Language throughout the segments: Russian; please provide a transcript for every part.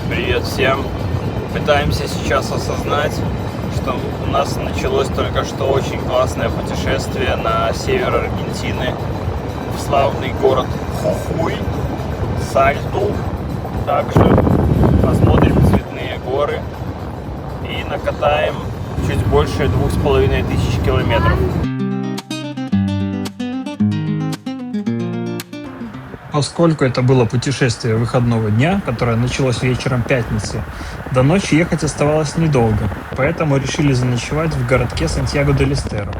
Привет всем! Пытаемся сейчас осознать, что у нас началось только что очень классное путешествие на север Аргентины, в славный город Хухуй, Сальту. Также посмотрим цветные горы и накатаем чуть больше 2500 километров. Поскольку это было путешествие выходного дня, которое началось вечером пятницы, до ночи ехать оставалось недолго, поэтому решили заночевать в городке Сантьяго-дель-Эстеро.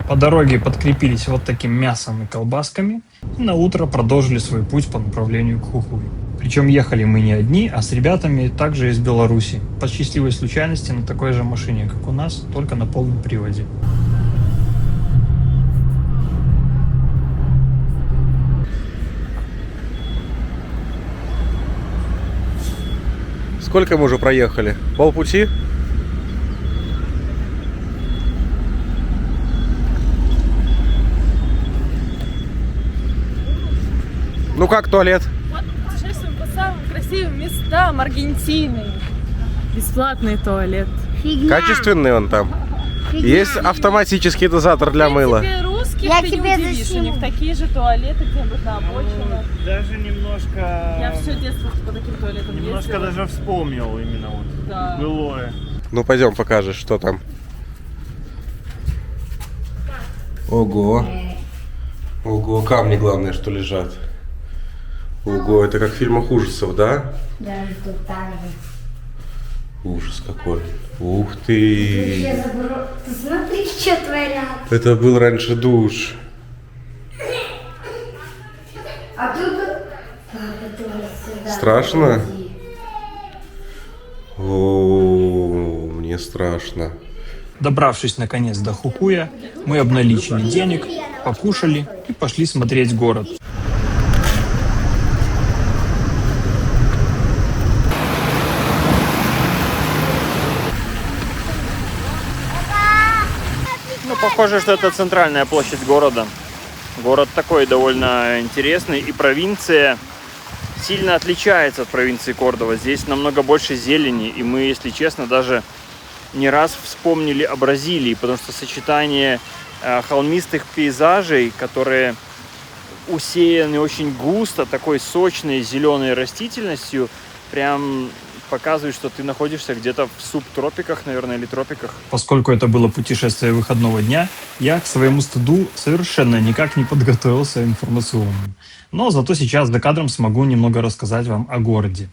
По дороге подкрепились вот таким мясом и колбасками и на утро продолжили свой путь по направлению к Хухуй. Причем ехали мы не одни, а с ребятами также из Беларуси, по счастливой случайности на такой же машине, как у нас, только на полном приводе. Сколько мы уже проехали? Полпути? Ну как туалет? Вот путешествуем по самым красивым местам Аргентины. Бесплатный туалет. Фигня. Качественный он там. Фигня. Есть автоматический дозатор для мыла. В принципе, русских Я ты тебе не удивишь. У засниму. них такие же туалеты где-нибудь на обочине. Даже немножко... Я все детство по таким туалетам Немножко ездила. даже вспомнил именно вот Да. былое. Ну пойдем покажешь, что там. Ого. Ого, камни главное, что лежат. Ого, это как в фильмах ужасов, да? Даже тут так же. Ужас какой. Ух ты. Я заберу. Ты смотри, что творят. Это был раньше душ. А тут... Папа тоже сюда. Страшно? Иди. О, мне страшно. Добравшись наконец до Хухуя, мы обналичили денег, покушали и пошли смотреть город. Ну, похоже, что это центральная площадь города. Город такой довольно интересный, и провинция сильно отличается от провинции Кордова. Здесь намного больше зелени, и мы, если честно, даже не раз вспомнили о Бразилии, потому что сочетание холмистых пейзажей, которые усеяны очень густо, такой сочной зеленой растительностью, прям показывает, что ты находишься где-то в субтропиках, наверное, или тропиках. Поскольку это было путешествие выходного дня, я к своему стыду совершенно никак не подготовился информационно. Но зато сейчас за кадром смогу немного рассказать вам о городе.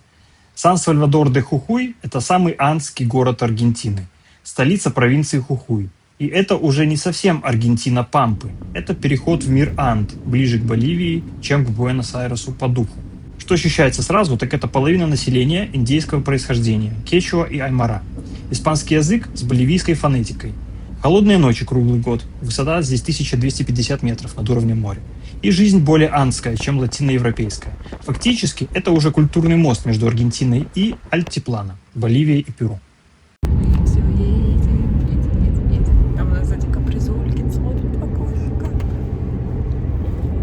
Сан-Сальвадор-де-Хухуй – это самый андский город Аргентины, столица провинции Хухуй. И это уже не совсем Аргентина-Пампы, это переход в мир Анд, ближе к Боливии, чем к Буэнос-Айресу по духу. Что ощущается сразу, так это половина населения индейского происхождения – кечуа и аймара. Испанский язык с боливийской фонетикой. Холодные ночи круглый год, высота здесь 1250 метров над уровнем моря. И жизнь более андская, чем латиноевропейская. Фактически, это уже культурный мост между Аргентиной и Альтиплано, Боливией и Перу. Все, едем. Там у нас сзади капризулькин смотрит окошко.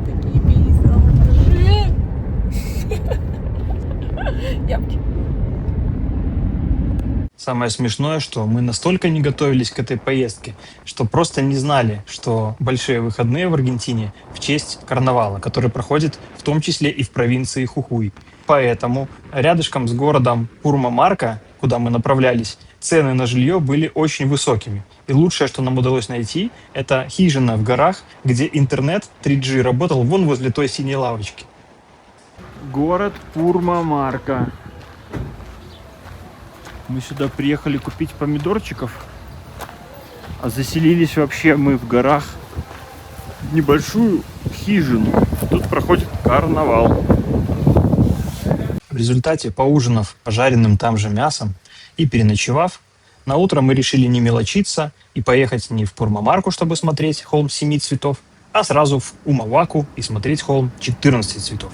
Такие пейзажи. Ямки. Самое смешное, что мы настолько не готовились к этой поездке, что просто не знали, что большие выходные в Аргентине в честь карнавала, который проходит в том числе и в провинции Хухуй. Поэтому рядышком с городом Пурмамарка, куда мы направлялись, цены на жилье были очень высокими. И лучшее, что нам удалось найти, это хижина в горах, где интернет 3G работал вон возле той синей лавочки. Город Пурмамарка. Мы сюда приехали купить помидорчиков, а заселились вообще мы в горах в небольшую хижину. Тут проходит карнавал. В результате, поужинав пожаренным там же мясом и переночевав, на утро мы решили не мелочиться и поехать не в Пурмамарку, чтобы смотреть холм 7 цветов, а сразу в Умаваку и смотреть холм 14 цветов.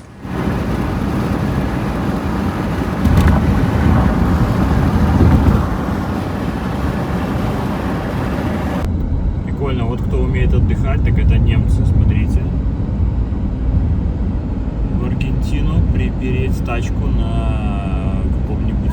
Прикольно, вот кто умеет отдыхать, так это немцы, смотрите. В Аргентину припереть тачку на каком-нибудь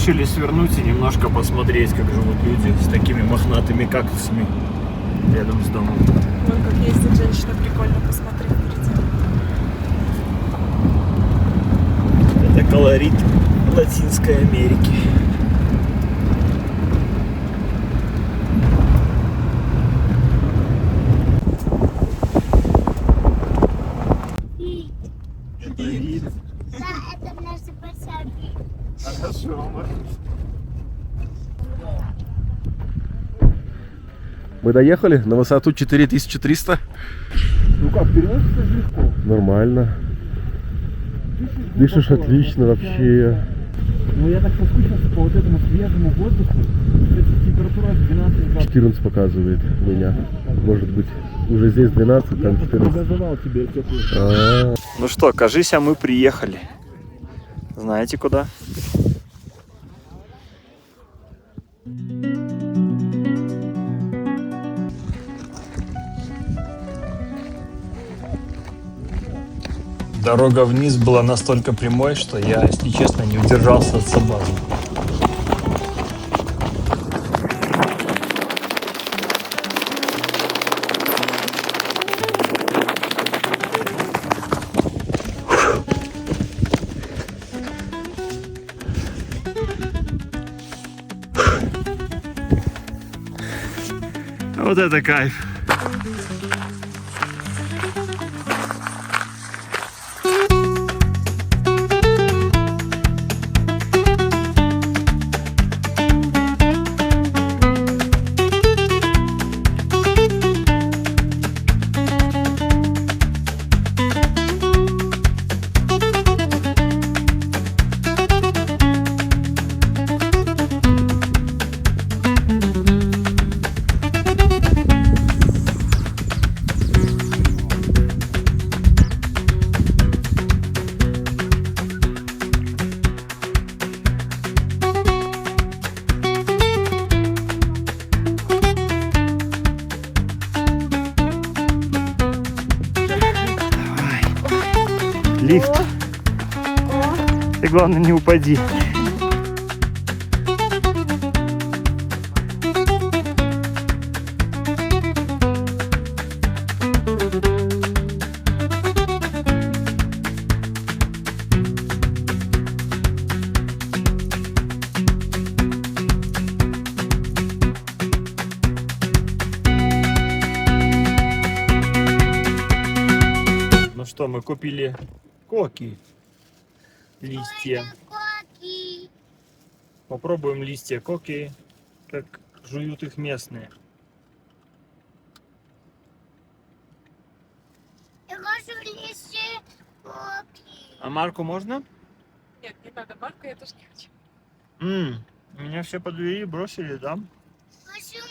решили свернуть и немножко посмотреть, как живут люди с такими мохнатыми кактусами рядом с домом. Вон как ездит женщина, прикольно, посмотри впереди. Это колорит Латинской Америки. Да, это наши посадки. Хорошо, Мы доехали на высоту 4300. Ну как, переносится легко. Нормально. Дышишь отлично вообще. Ну я так соскучился по вот этому свежему воздуху. Температура 12 градусов. 14 показывает у меня. Может быть, уже здесь 12, там 14. Газовал тебе теплый. Ну что, кажись, а мы приехали. Знаете куда? Дорога вниз была настолько прямой, что я, если честно, не удержался от соблазна. Вот это кайф. Лифт. Ты главное не упади. Ну что, мы купили коки. Листья. Попробуем листья коки, как жуют их местные. Я хочу листья коки. А марку можно? Нет, не надо, Марка, я тоже не хочу. Меня все подвели, бросили, да? Почему?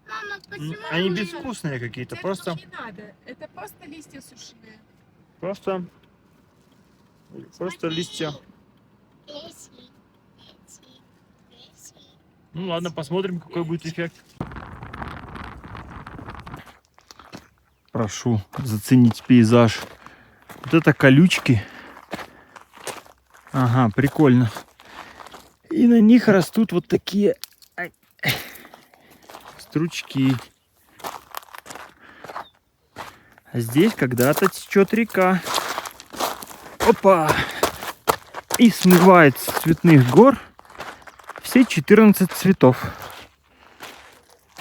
Мама, почему? Они безвкусные какие-то, Это просто, не надо, это просто листья сушеные. просто листья. Ну ладно, посмотрим, какой будет эффект. Прошу заценить пейзаж. Вот это колючки. Ага, прикольно. И на них растут вот такие стручки. А здесь когда-то течет река. Опа! И смывает с цветных гор все 14 цветов.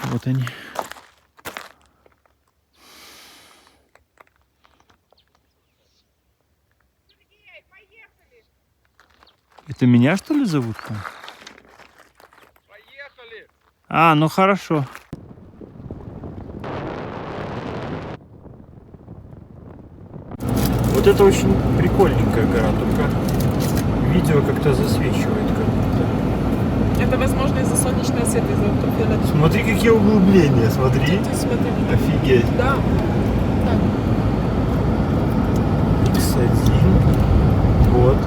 Вот они. Это меня, что ли, зовут там? Поехали! А, ну хорошо. Вот это очень прикольненькая гора, только видео как-то засвечивает как будто. Это, возможно, из-за солнечного света, из-за ультрафиолета. Смотри, какие углубления, смотри. Ты смотри. Офигеть. Да. X1. Вот.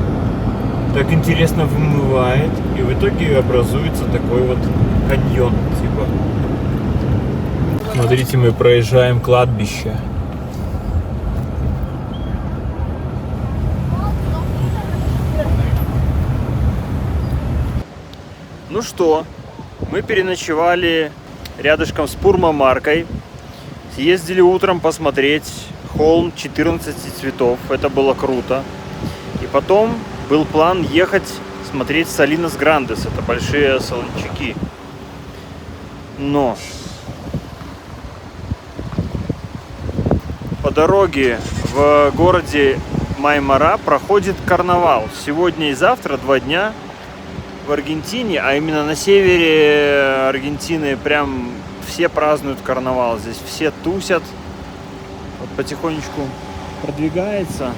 Так интересно вымывает. И в итоге образуется такой вот каньон, типа. Смотрите, мы проезжаем кладбище. что, мы переночевали рядышком с Пурмамаркой. Съездили утром посмотреть холм 14 цветов. Это было круто. И потом был план ехать смотреть Салинас Грандес. Это большие солончаки. Но по дороге в городе Маймара проходит карнавал. Сегодня и завтра 2 дня в Аргентине, а именно на севере Аргентины прям все празднуют карнавал. Здесь все тусят. Вот потихонечку продвигается.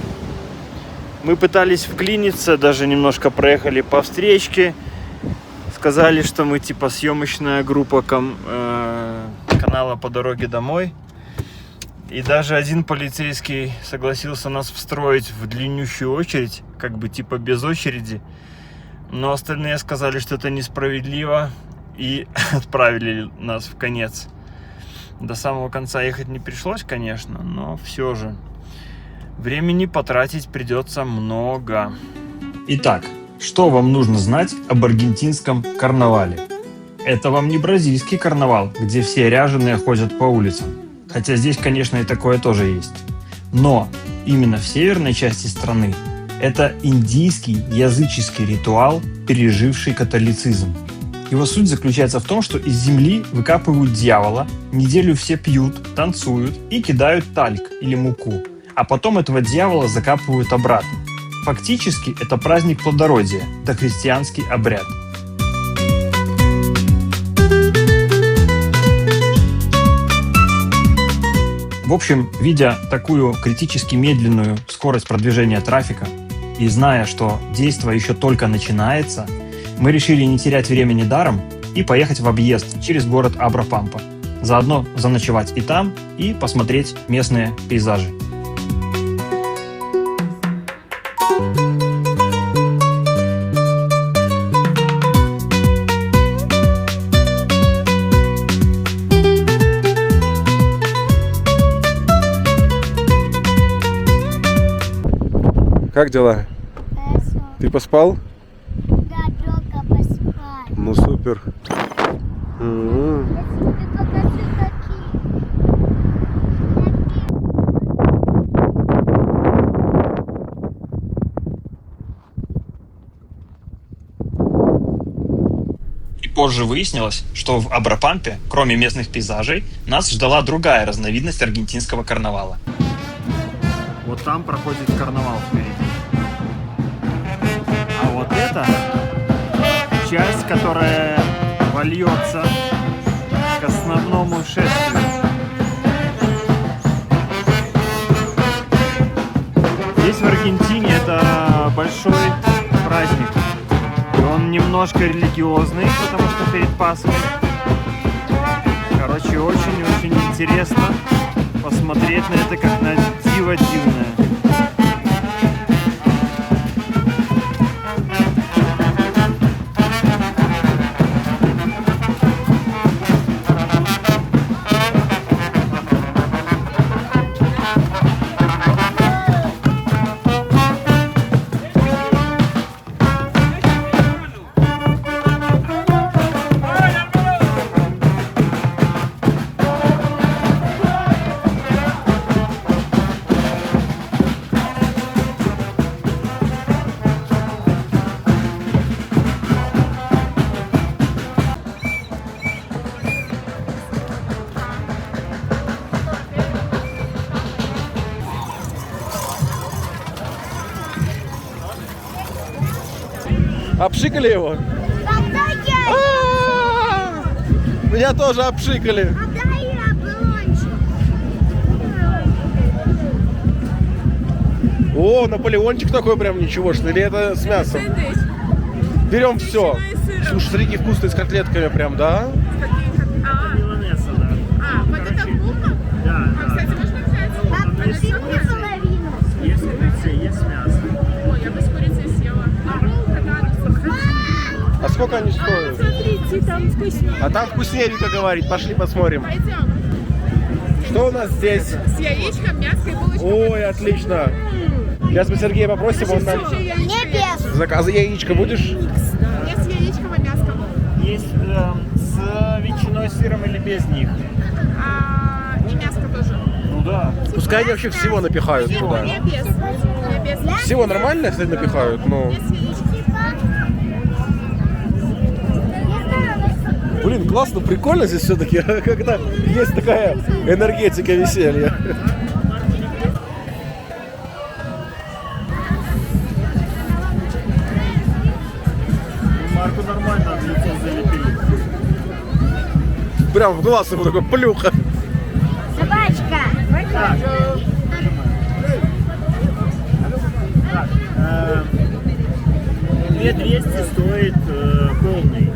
Мы пытались вклиниться, даже немножко проехали по встречке. Сказали, что мы типа съемочная группа канала «По дороге домой». И даже один полицейский согласился нас встроить в длиннющую очередь, как бы типа без очереди. Но остальные сказали, что это несправедливо, и отправили нас в конец. До самого конца ехать не пришлось, конечно, но все же. Времени потратить придется много. Итак, что вам нужно знать об аргентинском карнавале? Это вам не бразильский карнавал, где все ряженые ходят по улицам. Хотя здесь, конечно, и такое тоже есть. Но именно в северной части страны это индийский языческий ритуал, переживший католицизм. Его суть заключается в том, что из земли выкапывают дьявола, неделю все пьют, танцуют и кидают тальк или муку, а потом этого дьявола закапывают обратно. Фактически это праздник плодородия, дохристианский обряд. В общем, видя такую критически медленную скорость продвижения трафика и зная, что действие еще только начинается, мы решили не терять времени даром и поехать в объезд через город Абрапампа. Заодно заночевать и там, и посмотреть местные пейзажи. Как дела? Хорошо. Ты поспал? Да, только поспать. Ну супер. Я тебе покажу, И позже выяснилось, что в Абрапампе, кроме местных пейзажей, нас ждала другая разновидность аргентинского карнавала. Вот там проходит карнавал впереди. А вот это часть, которая вольется к основному шествию. Здесь в Аргентине это большой праздник. И он немножко религиозный, потому что перед Пасхой. Короче, очень-очень интересно посмотреть на это как на диво дивное. Обшикали его? Когда я... Меня тоже обшикали. Когда я блончик. О, наполеончик такой прям ничего, что ли, это с мясом? Берем все. Слушай, смотри, вкусные с котлетками прям, да? Вот это булка? Да, А, кстати, можно взять? Пап, подожди мне половину. есть курица, есть мясо. Ой, я бы с курицей съела. А булка, да, А сколько они стоят? смотрите, там вкуснее. А там вкуснее, Вика говорит. Пошли посмотрим. Пойдем. Что у нас здесь? С яичком, мяско и булочкой. Ой, отлично. Сейчас мы Сергея попросим, он нам... Вообще яичко. Не без. Заказы яичко будешь? Я с яичком и мяском. с ветчиной, сыром или без них? И мяско тоже. Ну да. Пускай они вообще всего напихают туда. Я без. Всего нормально, кстати, напихают, но... Блин, классно, прикольно здесь все-таки, когда есть такая энергетика веселья. Марку нормально лицо залепили. Прям в глаз ему такой плюха. Собачка. Так. 2200 стоит полный.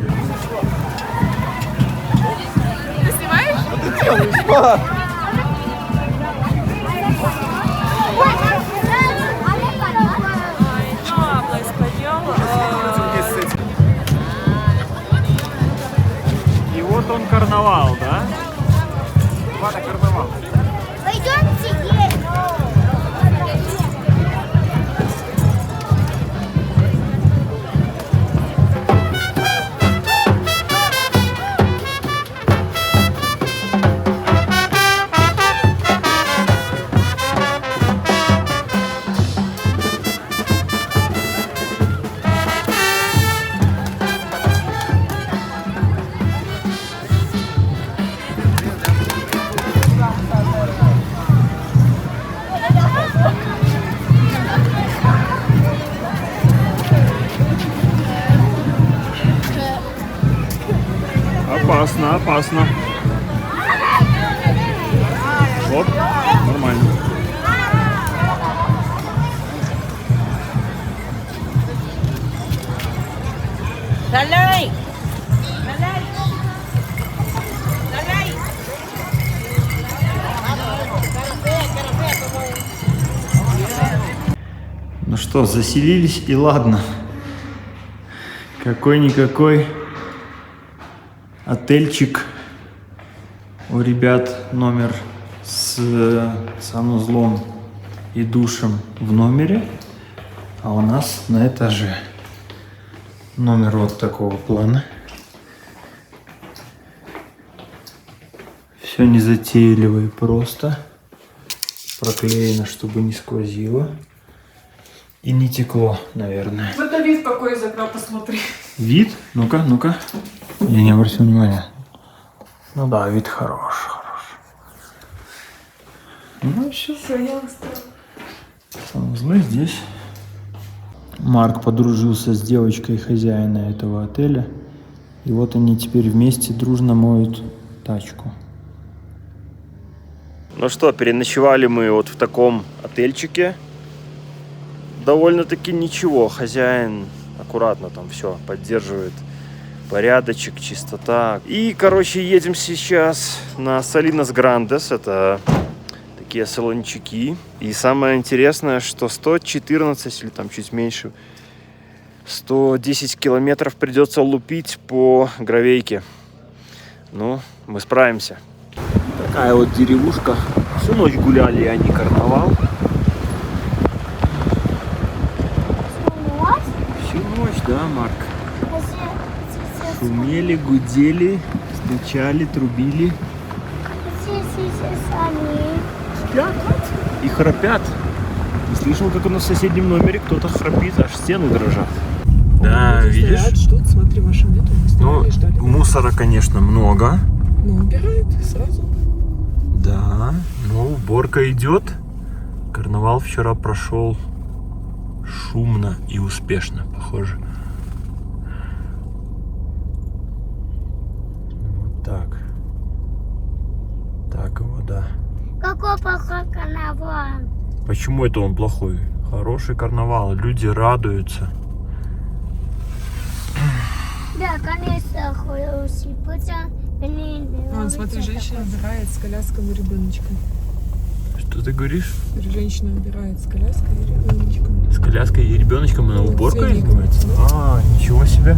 Ты снимаешь? И вот он карнавал, да? Карнавал. Пойдемте есть. Опасно, опасно. Оп, нормально. Далей! Далей! Далей! Ну что, заселились и ладно. Какой-никакой отельчик. У ребят номер с санузлом и душем в номере, а у нас на этаже номер вот такого плана. Все незатейливо и просто. Проклеено, чтобы не сквозило. И не текло, наверное. Вот на вид какой из окна, посмотри. Вид? Ну-ка, ну-ка. Я не обратил внимания. Ну да, вид хорош, хорош. Ну все. Я устала. Санузлы здесь. Марк подружился с девочкой хозяина этого отеля. И вот они теперь вместе дружно моют тачку. Ну что, переночевали мы вот в таком отельчике. Довольно-таки ничего. Хозяин аккуратно там все поддерживает. Порядочек, чистота. И, короче, едем сейчас на Салинас Грандес. Это такие салончики. И самое интересное, что 114 или там чуть меньше, 110 километров придется лупить по гравейке. Ну, мы справимся. Такая вот деревушка. Всю ночь гуляли они, карнавал. Всю ночь, да, Марк? Шумели, гудели, стучали, трубили. Спят и храпят. И слышал, как у нас в соседнем номере кто-то храпит, аж стены дрожат. Да, видишь? Ждут, смотри, вашим нету. Ну, мусора, конечно, много. Ну, убирают сразу. Да, ну, уборка идет. Карнавал вчера прошел шумно и успешно, похоже. Вот так. Так его, да. Какой плохой карнавал. Почему это он плохой? Хороший карнавал, люди радуются. Да, конечно, хороший. Вон, смотри, женщина убирает с коляской и ребеночком. Что ты говоришь? Женщина убирает с коляской и ребеночком. С коляской и ребеночком она Вот, уборкой цветник. занимается? А, ничего себе.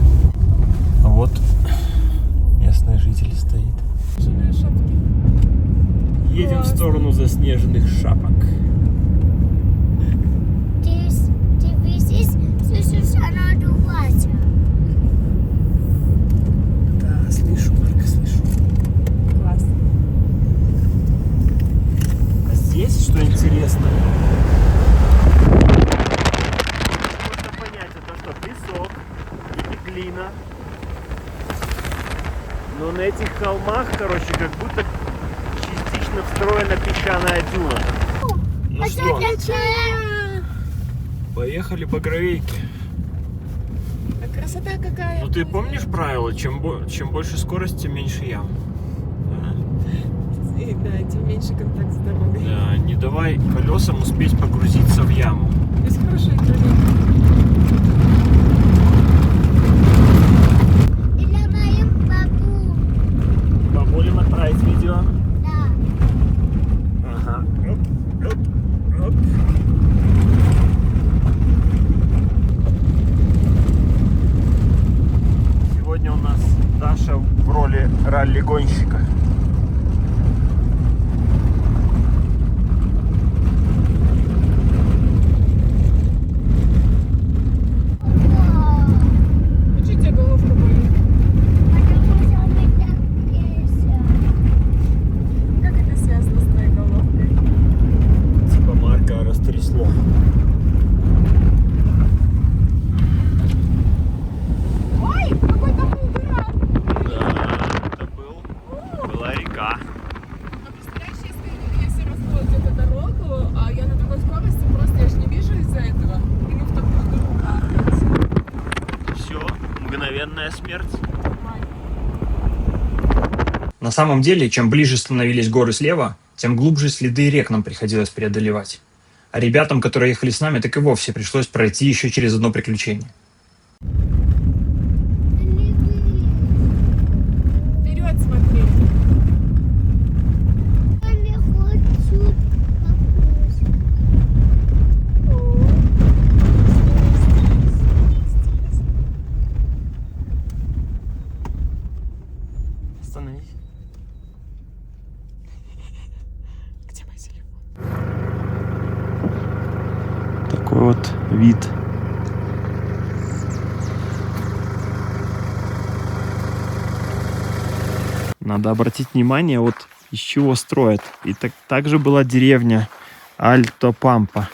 А вот местный житель стоит. Шапки. Едем в сторону заснеженных шапок. Ты видишь, слышишь, она дувается. Да, Но на этих холмах, короче, как будто частично встроена песчаная дюна. Ну что, поехали по гравейке. А красота какая. Ну ты помнишь правило, чем больше скорость, тем меньше ям? И, да, тем меньше контакт с дорогой. Да, не давай колесам успеть погрузиться в яму. Здесь хорошие дороги. Для моим бабу. Будем отправить видео. Да. Ага. Оп, оп, оп. Сегодня у нас Даша в роли ралли-гонщика. А что тебе головка болит? Потому что у меня песня. Как это связано с твоей головкой? Типа Марка растрясло. Ой, какой там был дыра! Да, это была река. А представляешь, если расколоть эту дорогу, а я на такой скорости, просто я ж не вижу из-за этого. И мы в такую дыру катаемся. Все, мгновенная смерть. На самом деле, чем ближе становились горы слева, тем глубже следы рек нам приходилось преодолевать. А ребятам, которые ехали с нами, так и вовсе пришлось пройти еще через одно приключение. Вперед смотри. Я не хочу покушать. Остановись. Где мой телефон? Такой вот вид. Надо обратить внимание, вот из чего строят. И также была деревня Альто-Пампа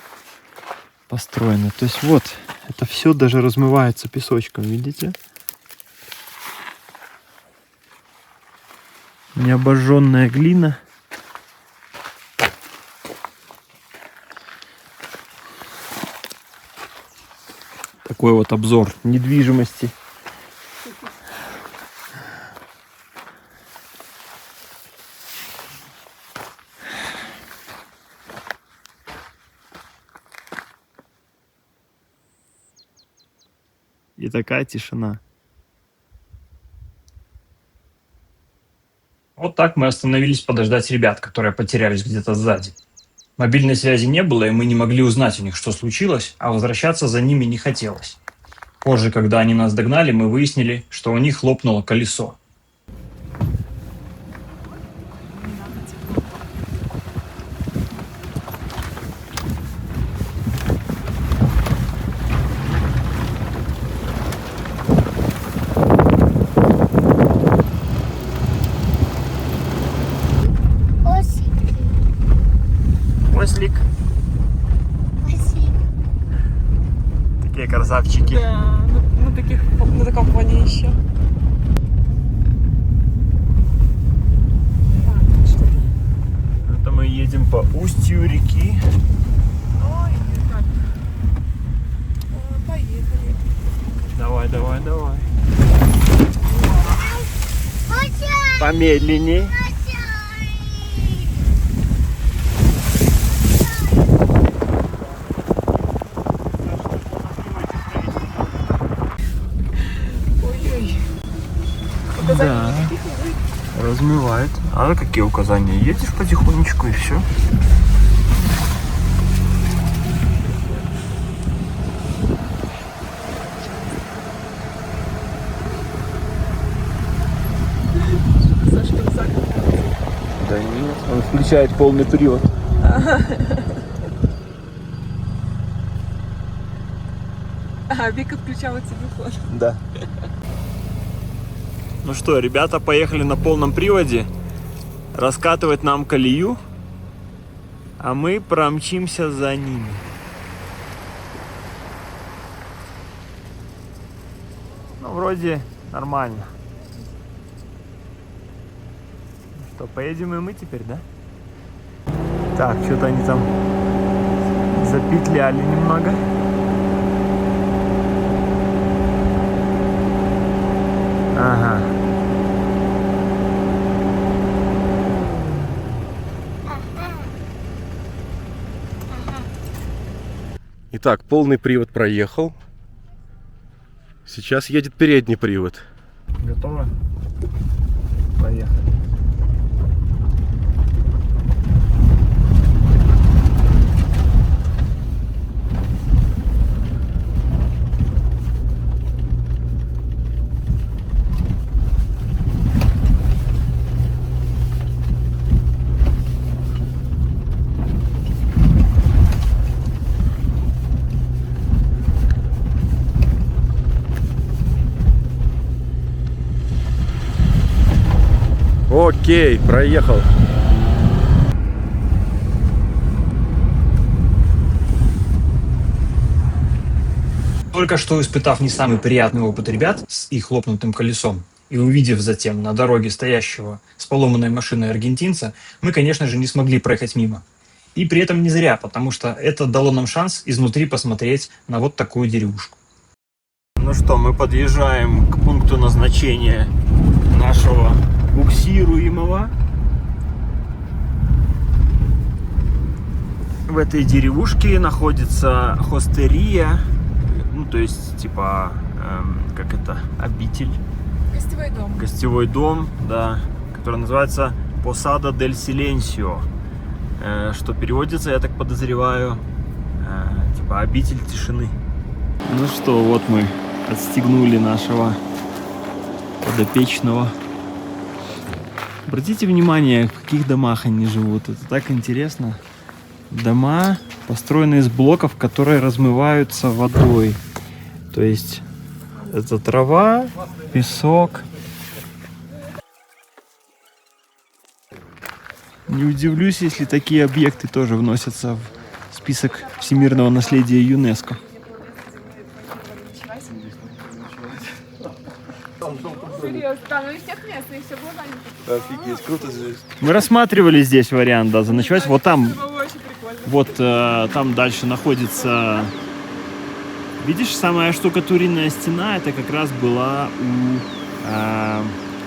построена. То есть вот, это все даже размывается песочком, видите? Необожженная глина. Такой вот обзор недвижимости. И такая тишина. Вот так мы остановились подождать ребят, которые потерялись где-то сзади. Мобильной связи не было, и мы не могли узнать у них, что случилось, а возвращаться за ними не хотелось. Позже, когда они нас догнали, мы выяснили, что у них лопнуло колесо. Ослик. Спасибо. Такие красавчики. Да, на таком фоне еще. Это мы едем по устью реки. Ой, как. Поехали. Давай, давай, давай. Очень, Помедленней. очень. Ой-ой. Да. Размывает. А какие указания? Едешь потихонечку и все. Сашка, рюкзак. Да нет, он включает полный привод. А, Вика включала телефон. Да. Ну что, ребята поехали на полном приводе раскатывать нам колею, а мы промчимся за ними. Ну, вроде нормально. Что, поедем и мы теперь, да? Так, что-то они там запетляли немного. Ага. Итак, полный привод проехал. Сейчас едет передний привод. Готово? Поехали. Окей, проехал. Только что испытав не самый приятный опыт ребят с их лопнутым колесом и увидев затем на дороге стоящего с поломанной машиной аргентинца, мы, конечно же, не смогли проехать мимо. И при этом не зря, потому что это дало нам шанс изнутри посмотреть на вот такую деревушку. Ну что, мы подъезжаем к пункту назначения нашего буксируемого. В этой деревушке находится хостерия, ну то есть типа, как это, обитель, Гостевой дом. гостевой дом, да, который называется Posada del Silencio, что переводится, я так подозреваю, типа обитель тишины. Ну что, вот мы отстегнули нашего подопечного. Обратите внимание, в каких домах они живут. Это так интересно. Дома построены из блоков, которые размываются водой. То есть это трава, песок. Не удивлюсь, если такие объекты тоже вносятся в список всемирного наследия ЮНЕСКО. Серьезно, да, ну и всех местных, все было занято. Офигеть, круто здесь. Мы рассматривали здесь вариант, да, заночевать. Вот там, Было очень прикольно. вот там дальше находится... Видишь, самая штукатуренная стена, это как раз была у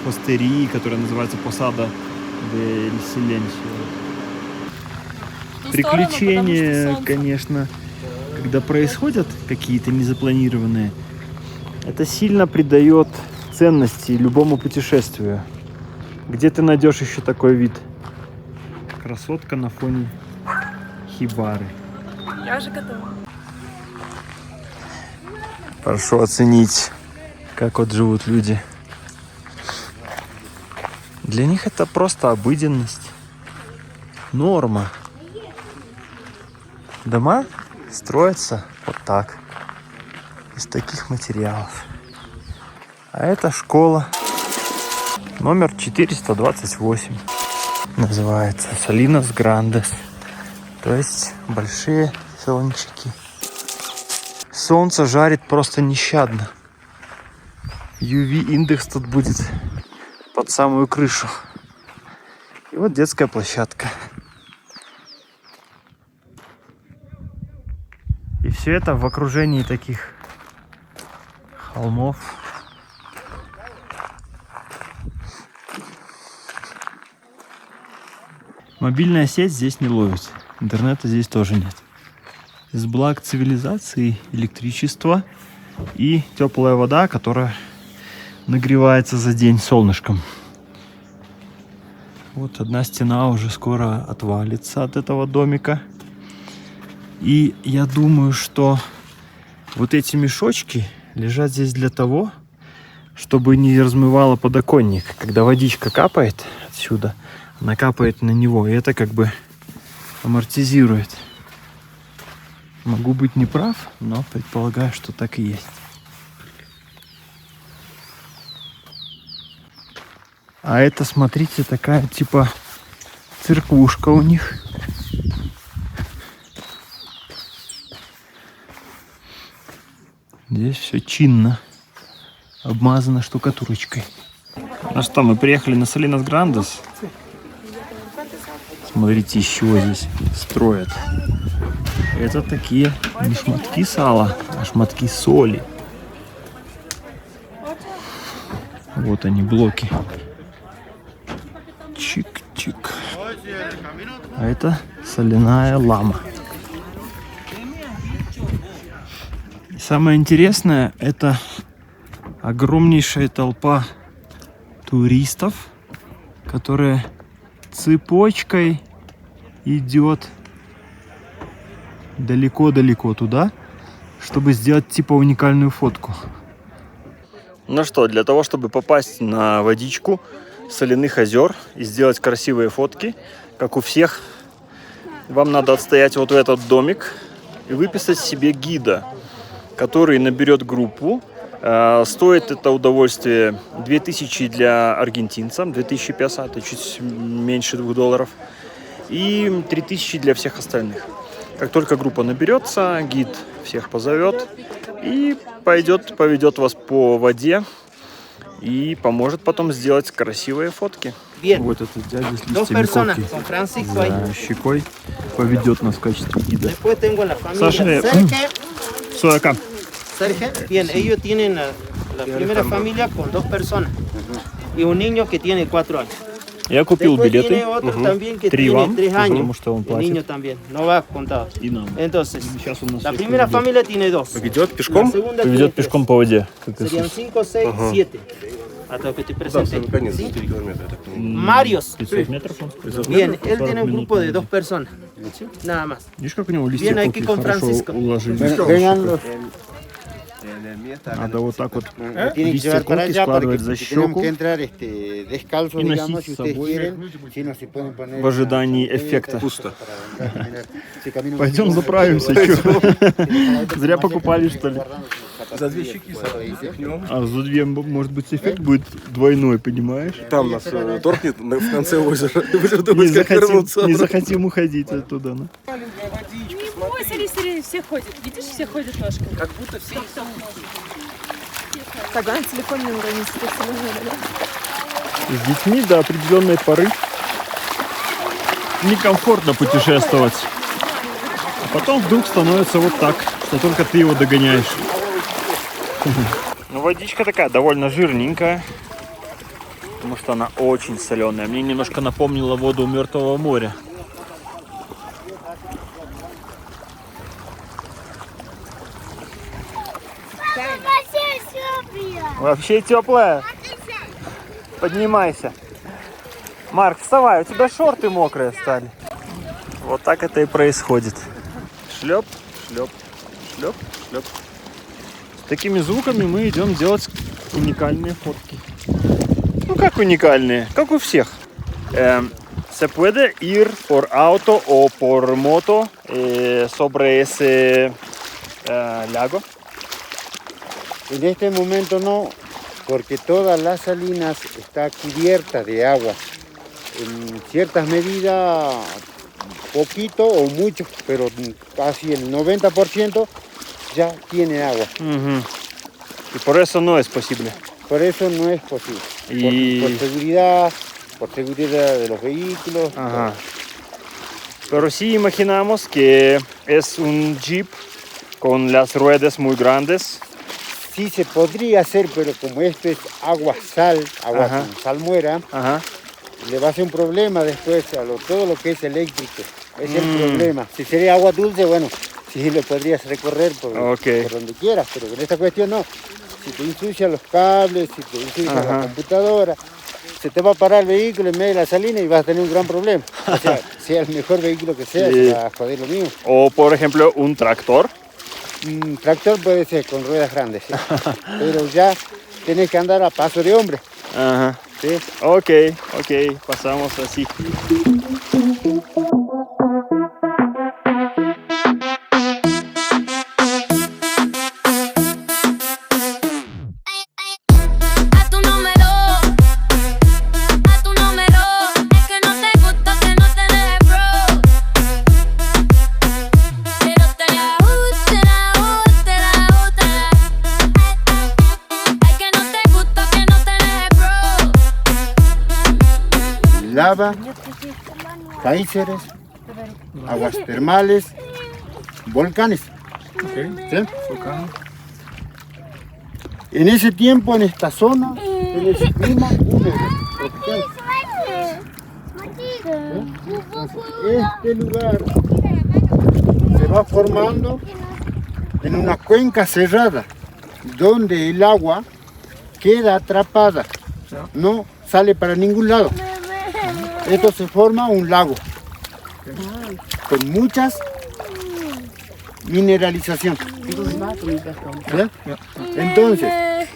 хостерии, которая называется Posada del Silencio. Приключения, конечно, когда происходят какие-то незапланированные, это сильно придает ценности любому путешествию. Где ты найдешь еще такой вид? Красотка на фоне хибары. Я уже готова. Прошу оценить, как вот живут люди. Для них это просто обыденность, норма. Дома строятся вот так, из таких материалов. А это школа номер 428. Называется Salinas Grandes. То есть большие солнечки. Солнце жарит просто нещадно. UV-индекс тут будет под самую крышу. И вот детская площадка. И все это в окружении таких холмов. Мобильная сеть здесь не ловит. Интернета здесь тоже нет. Из благ цивилизации электричество и теплая вода, которая нагревается за день солнышком. Вот одна стена уже скоро отвалится от этого домика. И я думаю, что вот эти мешочки лежат здесь для того, чтобы не размывало подоконник. Когда водичка капает отсюда, она капает на него, и это как бы амортизирует. Могу быть неправ, но предполагаю, что так и есть. А это, смотрите, такая типа церквушка у них. Здесь все чинно, обмазано штукатурочкой. Ну что, мы приехали на Salinas Grandes. Смотрите, еще здесь строят. Это такие не шматки сала, а шматки соли. Вот они, блоки. Чик-чик. А это соляная лама. И самое интересное, это огромнейшая толпа туристов, которая цепочкой идет далеко-далеко туда, чтобы сделать типа уникальную фотку. Ну что, для того, чтобы попасть на водичку соляных озер и сделать красивые фотки, как у всех, вам надо отстоять вот в этот домик и выписать себе гида, который наберет группу. Стоит это удовольствие 2000 для аргентинцев, 2000 песо, это чуть меньше $2, и 3000 для всех остальных. Как только группа наберется, гид всех позовет и поведет вас по воде и поможет потом сделать красивые фотки. Вот этот дядя с листьями кофе за щекой поведет нас в качестве гида. Саша, soy acá. Sergio, bien, ellos tienen la primera familia con 2 personas y un niño que tiene 4 años. Я купил Después билеты. tiene otro también que 3 tiene вам, 3 años. потому что он El niño платит. también, no va contado. И нам. Entonces, Сейчас у нас la всех primera поведет. familia tiene 2. Ведет La пешком? segunda Поведет tiene 3. пешком по воде, как Serían Иисус. 5, 6, 7. Hasta que te Да, presente. самый конец, ¿Sí? 4 километра, я так понимаю. Marios. 500 метров он. Bien, él 40 tiene un минут grupo de на 2 воде. personas. ¿Sí? Nada más. Видишь, как у него листья Bien, hay кофе que con хорошо Francisco. уложили. Vengan los. Надо вот так вот Tienen que листья llevar para кофе allá porque складывать за tenemos щеку que entrar descalzo, y digamos, носить si с ustedes собой quieren, si no se pueden poner в ожидании una эффекта. Пусто. para caminar. Si caminan Пойдем un poco, заправимся, pues, чё? Зря покупали, что ли? За 2 щеки запихнем. А за 2, может быть, эффект будет двойной, понимаешь? Там нас торкнет в конце озера. Будем Не думать, как вернуться. не захотим уходить оттуда. Ну. Ой, смотри, все ходят. Видишь, все ходят ножками. Как будто все. Так, главное, телефон не уронить, С детьми до определенной поры некомфортно путешествовать. А потом вдруг становится вот так, что только ты его догоняешь. Ну, водичка такая довольно жирненькая, потому что она очень соленая. Мне немножко напомнила воду Мертвого моря. Вообще теплая. Поднимайся. Марк, вставай, у тебя шорты мокрые стали. Вот так это и происходит. Шлеп, шлеп, шлеп, шлеп. С такими звуками мы идем делать уникальные фотки. Ну как уникальные? Как у всех. Se puede ir por auto o por moto sobre ese lago? En este momento no, porque todas las salinas está cubierta de agua. En ciertas medidas, poquito o mucho, pero casi el 90% ya tiene agua. Угу. Y por eso no es posible. Por eso no es posible. Y- Por seguridad de los vehículos. Ага. Pero sí imaginamos que es un jeep con las ruedas muy grandes. Sí se podría hacer, pero como esto es agua agua Ajá. con salmuera, Ajá. le va a ser un problema después a todo lo que es eléctrico. Es el problema. Si sería agua dulce, bueno, sí lo podrías recorrer por donde quieras, pero en esta cuestión no. Si te ensucian los cables, si te ensucian Ajá. la computadora, se te va a parar el vehículo en medio de la salina y vas a tener un gran problema. O sea el mejor vehículo que sea, Sí. se va a joder lo mismo. O por ejemplo un tractor. Un tractor puede ser con ruedas grandes, ¿sí? Pero ya tenés que andar a paso de hombre. Ага. ¿Sí? Ok, pasamos así. A tu número, es que no te gusta que no te deje bro. Pero te la es que no te gusta que no te deje bro. Lava geysers, aguas termales, volcanes. ¿Sí? En ese tiempo, en esta zona, tenés clima húmedo, tropical. Este lugar se va formando en una cuenca cerrada, donde el agua queda atrapada, no sale para ningún lado. Esto se forma un lago con muchas mineralización. ¿Sí? Entonces,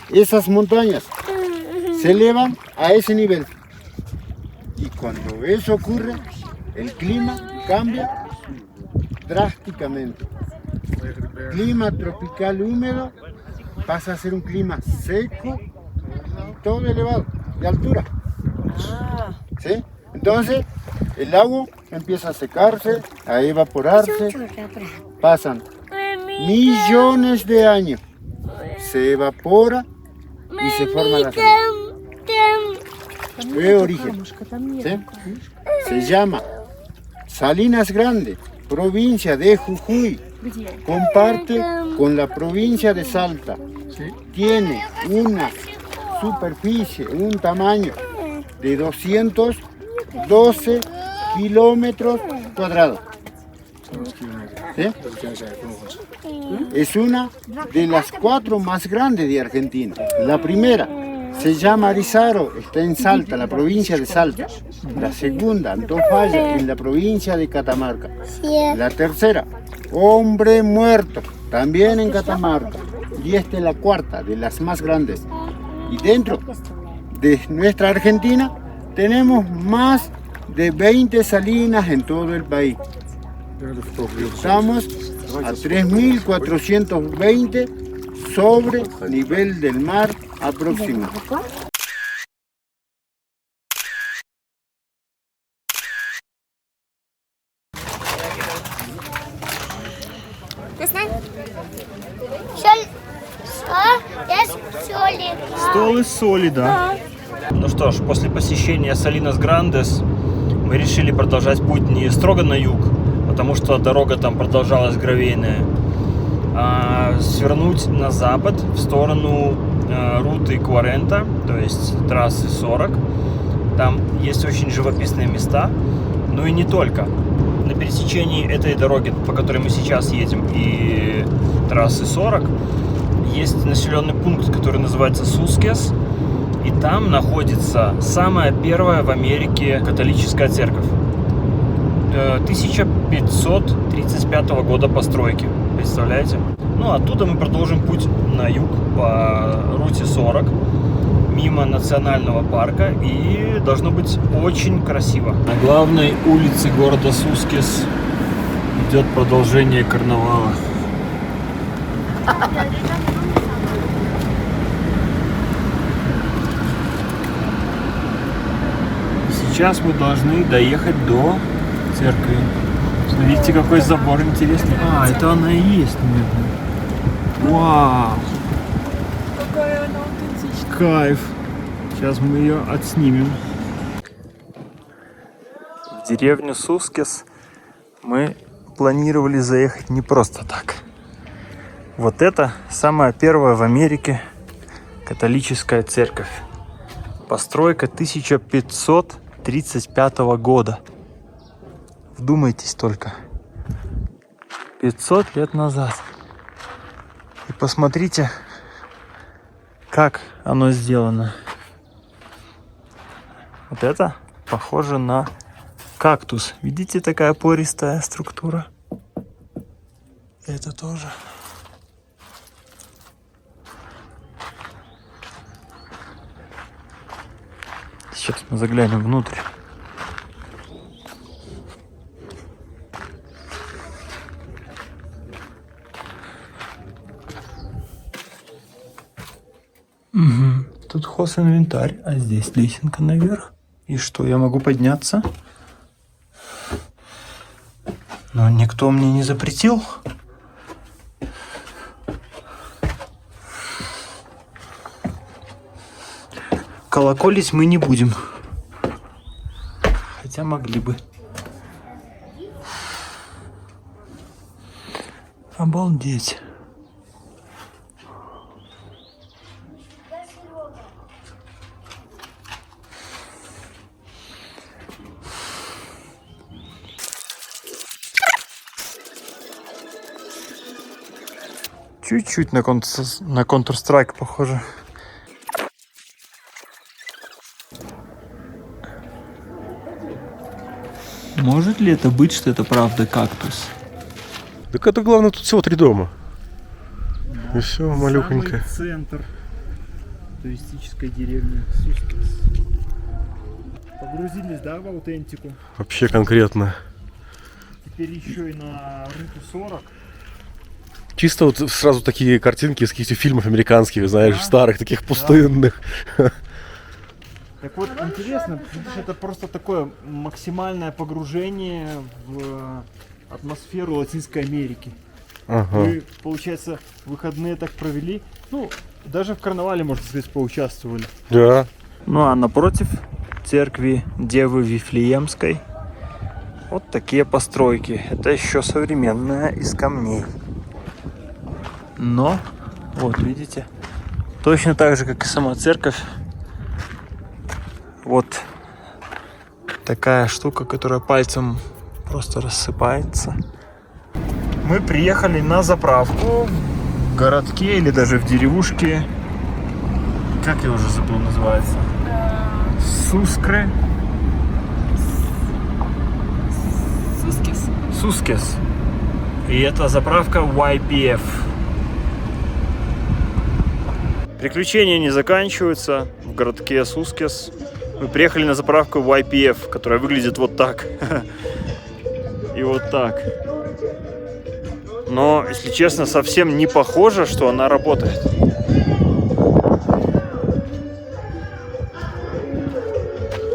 esas montañas se elevan a ese nivel. Y cuando eso ocurre, el clima cambia drásticamente. Clima tropical húmedo pasa a ser un clima seco y todo elevado, de altura. ¿Sí? Entonces, el agua empieza a secarse, a evaporarse. Pasan millones de años. Se evapora y se forma la salina. ¿Qué origen? ¿Sí? Se llama Salinas Grande, provincia de Jujuy. Comparte con la provincia de Salta. Tiene una superficie, un tamaño de 212 kilómetros cuadrados. ¿Sí? Es una de las 4 más grandes de Argentina. La primera se llama Arizaro, está en Salta, la provincia de Salta. La segunda, Antofalla, en la provincia de Catamarca. La tercera, Hombre Muerto, también en Catamarca. Y esta es la cuarta de las más grandes. Y dentro de nuestra Argentina tenemos más de 20 salinas en todo el país. Estamos a 3.420 sobre nivel del mar aproximado. Стол из соли, да. Ну что ж, после посещения Салинас Грандес мы решили продолжать путь не строго на юг, потому что дорога там продолжалась гравийная, а свернуть на запад в сторону руты 40, то есть трассы 40. Там есть очень живописные места, но и не только. На пересечении этой дороги, по которой мы сейчас едем, и трассы 40, есть населенный пункт, который называется Сускес, и там находится самая первая в Америке католическая церковь. 1535 года постройки, представляете? Ну, оттуда мы продолжим путь на юг по руте 40, мимо национального парка, и должно быть очень красиво. На главной улице города Сускес идет продолжение карнавала. Сейчас мы должны доехать до церкви. Смотрите, какой забор интересный. А, это она и есть, наверное. Вау! Какая она аутентичная. Кайф! Сейчас мы ее отснимем. В деревню Сускес мы планировали заехать не просто так. Вот это самая первая в Америке католическая церковь. Постройка 1535 года. Вдумайтесь только. 500 лет назад. И посмотрите, как оно сделано. Вот это похоже на кактус. Видите, такая пористая структура? Это тоже. Сейчас мы заглянем внутрь. Угу. Тут хозинвентарь, а здесь лесенка наверх. И что, я могу подняться? Но никто мне не запретил. Колоколить мы не будем. Хотя могли бы. Обалдеть. Чуть-чуть на Counter-Strike похоже. Может ли это быть, что это правда кактус? Так это главное, тут всего 3 дома. И все, малюхонькое. Центр туристической деревни Сускес. Погрузились, да, в аутентику? Вообще конкретно. Теперь еще и на Руту 40. Чисто вот сразу такие картинки из каких-то фильмов американских, знаешь, старых, таких пустынных. Так вот, интересно, это просто такое максимальное погружение в атмосферу Латинской Америки. Ага. Вы, получается, выходные так провели, ну, даже в карнавале, можно сказать, поучаствовали. Да. Ну а напротив церкви Девы Вифлеемской вот такие постройки. Это еще современная, из камней. Но, вот видите, точно так же, как и сама церковь, вот такая штука, которая пальцем просто рассыпается. Мы приехали на заправку в городке или даже в деревушке. Как я уже забыл, называется? Сускре. Сускес. Сускес. И это заправка YPF. Приключения не заканчиваются в городке Сускес. Мы приехали на заправку YPF, которая выглядит вот так. И вот так. Но, если честно, совсем не похоже, что она работает.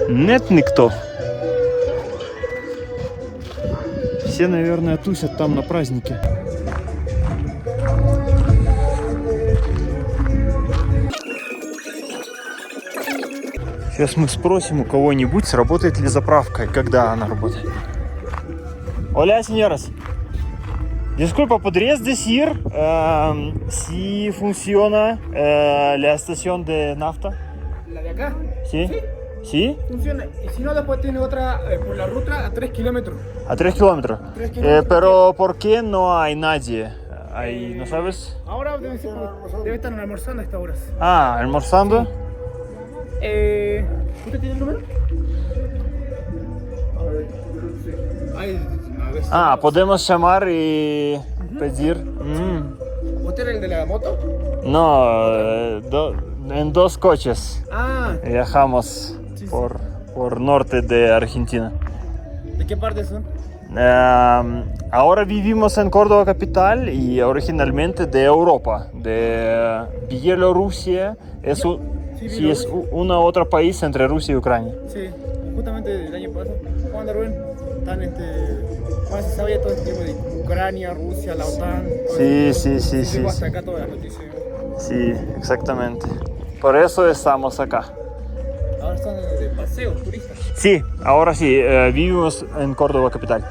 Нет никто. Все, наверное, тусят там на празднике. Сейчас мы спросим у кого-нибудь, сработает ли заправка и когда она работает. Hola, señoras. Disculpa, ¿podrías decir si funciona la estación de nafta? ¿La de acá? ¿Sí? ¿Sí? Funciona. Y si no, después tiene otra por la ruta a 3 kilómetros. A 3 kilómetros. 3 kilómetros. Pero ¿por qué no hay nadie? Ahí, ¿no sabes? Ahora debe estar almorzando a estas horas. Ah, almorzando. ¿Usted tiene el número? A ver, sí. A ver si Ah, podemos llamar y pedir. ¿Usted era el de la moto? No, en 2 coches. Ah, Viajamos sí, sí. por norte de Argentina. ¿De qué parte son? Ahora vivimos en Córdoba capital y originalmente de Europa, de Bielorrusia. Es una otra país entre Rusia y Ucrania. Sí, justamente el año pasado. ¿Cómo anda Rubén? Están bueno, se sabía todo el tiempo de Ucrania, Rusia, la OTAN. Sí. Hasta acá todas las noticias. Sí, exactamente. Por eso estamos acá. Ahora están de paseo, turistas. Sí, ahora sí, vivimos en Córdoba capital.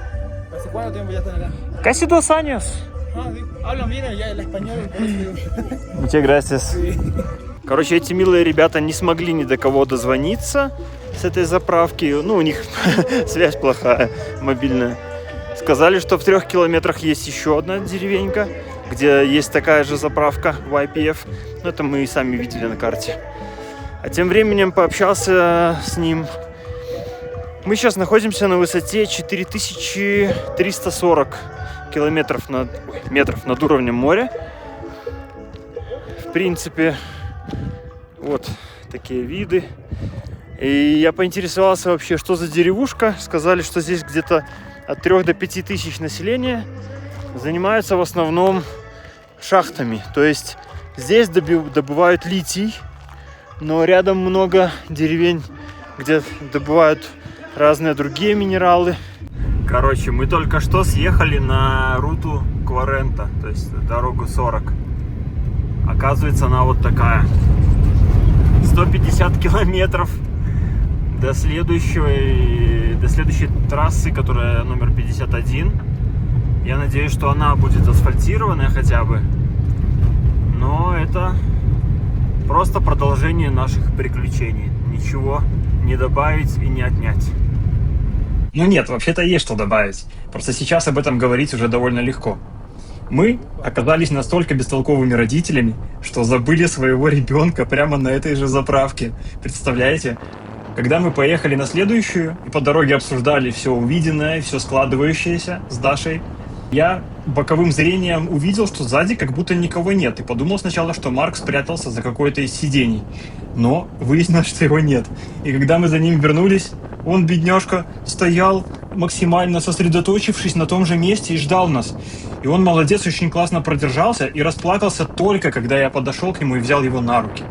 ¿Hace cuánto tiempo ya están acá? Casi 2 años. Ah, sí. Hablan bien ya el español. Muchas gracias. Sí. Короче, эти милые ребята не смогли ни до кого дозвониться с этой заправки. Ну, у них связь плохая, мобильная. Сказали, что в 3 километрах есть еще одна деревенька, где есть такая же заправка YPF. Но это мы и сами видели на карте. А тем временем пообщался с ним. Мы сейчас находимся на высоте 4340 метров над уровнем моря. В принципе, вот такие виды. И я поинтересовался вообще, что за деревушка. Сказали, что здесь где-то от 3 до 5 тысяч населения. Занимаются в основном шахтами. То есть здесь добывают литий, но рядом много деревень, где добывают разные другие минералы. Короче, мы только что съехали на руту 40, то есть дорогу 40. Оказывается, она вот такая. 150 километров до следующей трассы, которая номер 51. Я надеюсь, что она будет асфальтированная хотя бы. Но это просто продолжение наших приключений. Ничего не добавить и не отнять. Ну нет, вообще-то есть что добавить. Просто сейчас об этом говорить уже довольно легко. Мы оказались настолько бестолковыми родителями, что забыли своего ребенка прямо на этой же заправке. Представляете? Когда мы поехали на следующую и по дороге обсуждали все увиденное, все складывающееся с Дашей, я боковым зрением увидел, что сзади как будто никого нет, и подумал сначала, что Марк спрятался за какое-то из сидений. Но выяснилось, что его нет. И когда мы за ним вернулись, он, бедняжка, стоял максимально сосредоточившись на том же месте и ждал нас. И он, молодец, очень классно продержался и расплакался только, когда я подошел к нему и взял его на руки.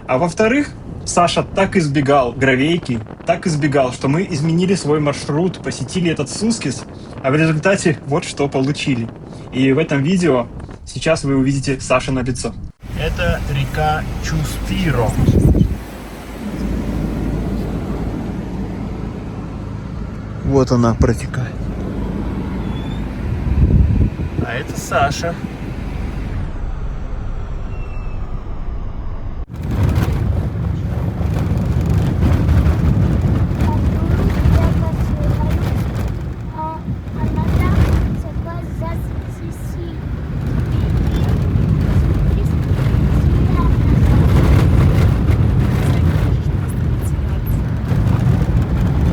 А во-вторых, Саша так избегал гравейки, так избегал, что мы изменили свой маршрут, посетили этот Сускис, а в результате вот что получили. И в этом видео сейчас вы увидите Сашино лицо. Это река Чуспиро. Вот она протекает. А это Саша.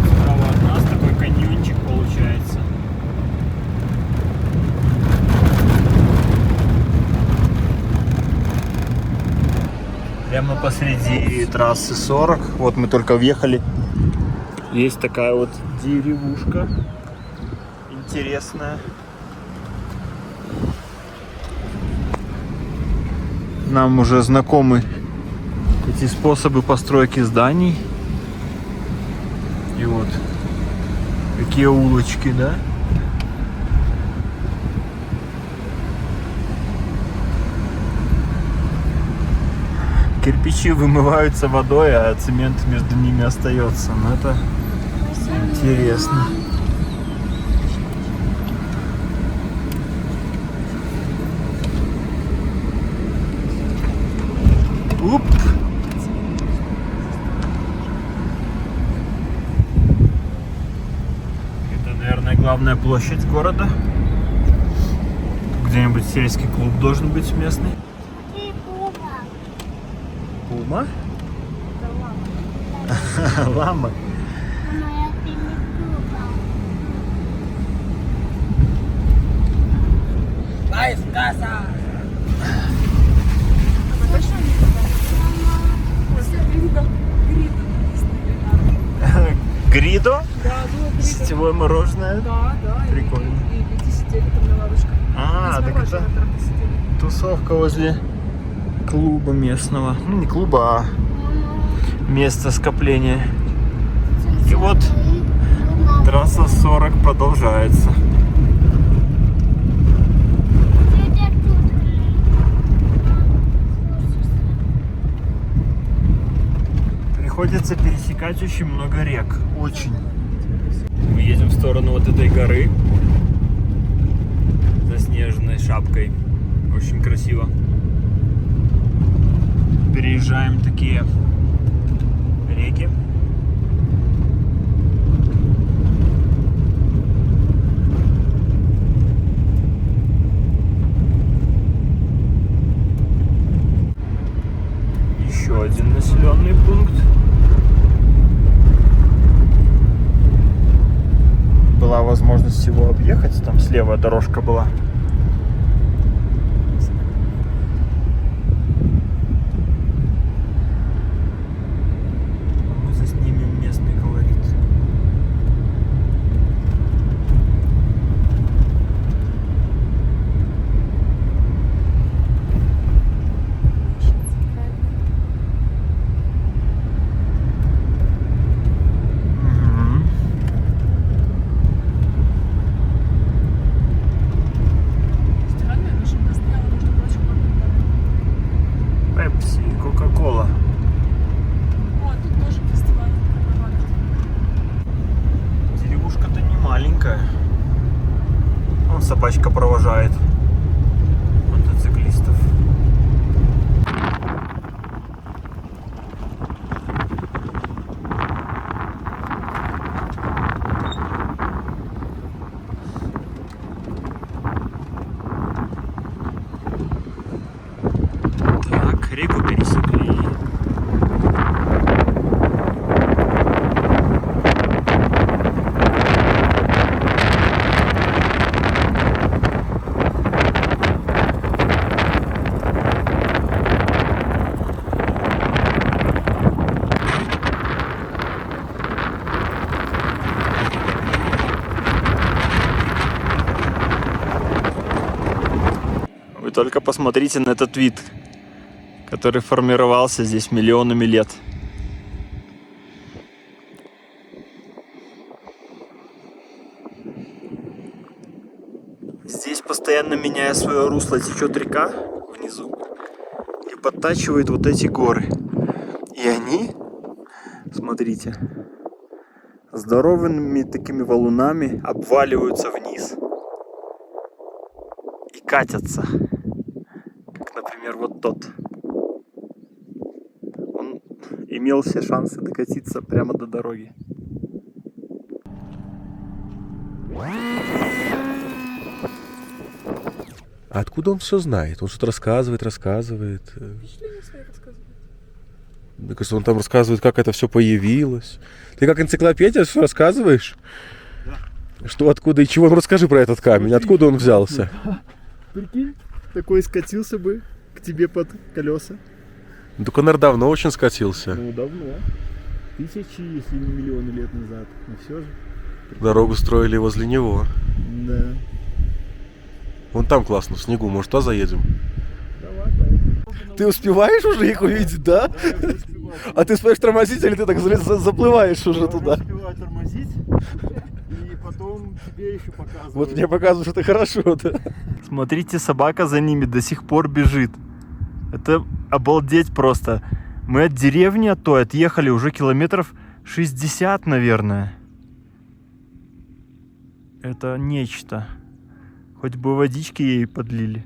Справа от нас такой каньончик получается. Прямо посреди трассы 40. Вот мы только въехали. Есть такая вот деревушка интересная. Нам уже знакомы эти способы постройки зданий. И вот какие улочки, да? Кирпичи вымываются водой, а цемент между ними остается. Но это интересно. Уп! Это, наверное, главная площадь города. Где-нибудь сельский клуб должен быть местный. Пума? Лама. Гридо? Да, было Сетевое мороженое? Да. Прикольно. И люди сидели там на лавочках. А, так это тусовка возле клуба местного. Ну, не клуба, а место скопления. И вот трасса 40 продолжается. Приходится пересекать очень много рек. Очень. Мы едем в сторону вот этой горы, заснеженной шапкой. Очень красиво. Переезжаем такие реки. Еще один населенный пункт. Была возможность его объехать, там слева дорожка была. Мы заснимем местный колорит. Пепси и Кока-Кола. О, тут тоже фестиваль. Деревушка-то не маленькая. Вон собачка провожает мотоциклистов. Так, реку пересекли. Вы только посмотрите на этот вид, который формировался здесь миллионами лет. Здесь, постоянно меняя свое русло, течет река внизу и подтачивает вот эти горы. И они, смотрите, здоровыми такими валунами обваливаются вниз и катятся. Как, например, вот тот. Он имел все шансы докатиться прямо до дороги. А откуда он все знает? Он что-то рассказывает. Впечатления свои рассказывают. Мне кажется, он там рассказывает, как это все появилось. Ты как энциклопедия все рассказываешь? Да. Что, откуда и чего? Ну расскажи про этот камень. Откуда он взялся? Прикинь, такой скатился бы к тебе под колеса. Ну, только, наверное, давно очень скатился. Ну, давно. Тысячи, если не миллионы лет назад. Но все же. Дорогу строили возле него. Да. Вон там классно, в снегу. Может, туда заедем? Давай, поехали. Ты успеваешь уже их увидеть, да? А ты успеешь тормозить, или ты так заплываешь уже туда? Я успеваю тормозить, и потом тебе еще показываю. Вот мне показывают, что это хорошо, да? Смотрите, собака за ними до сих пор бежит. Это обалдеть просто. Мы от деревни той отъехали уже километров 60, наверное. Это нечто. Хоть бы водички ей подлили.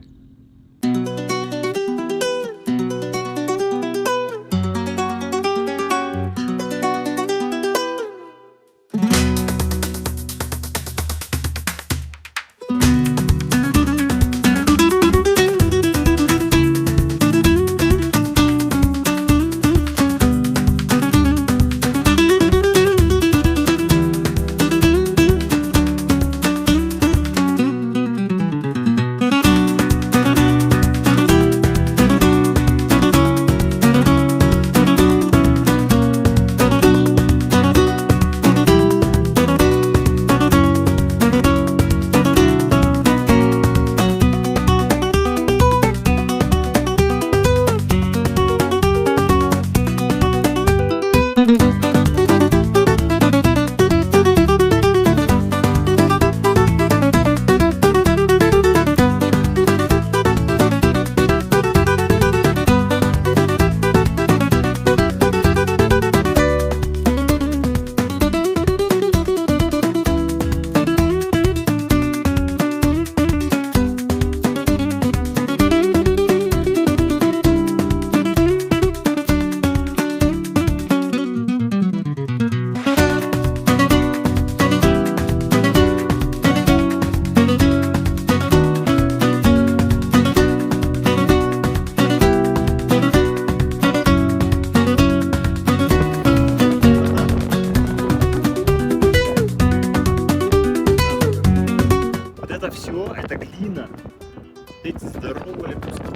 Эти здоровые пускай.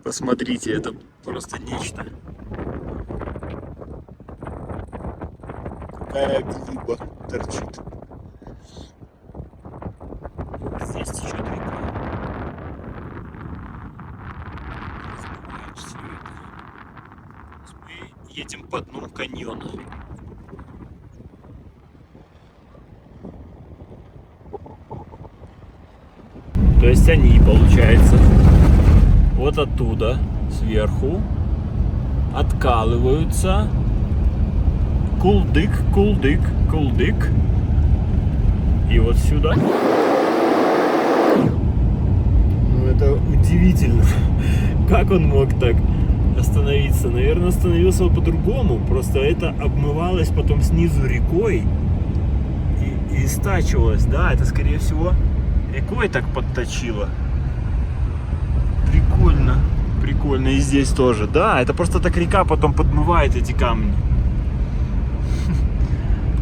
Посмотрите, это просто нечто. Какая глыба торчит. Здесь течет река. Разбивает все это. Мы едем по дну каньона. То есть они, получается, вот оттуда, сверху, откалываются. Кулдык, кулдык, кулдык. И вот сюда. Ну это удивительно. Как он мог так остановиться? Наверное, остановился он по-другому. Просто это обмывалось потом снизу рекой и стачивалось. Да, это скорее всего рекой так подточило. Прикольно. Прикольно. И здесь тоже. Да, это просто так река потом подмывает эти камни.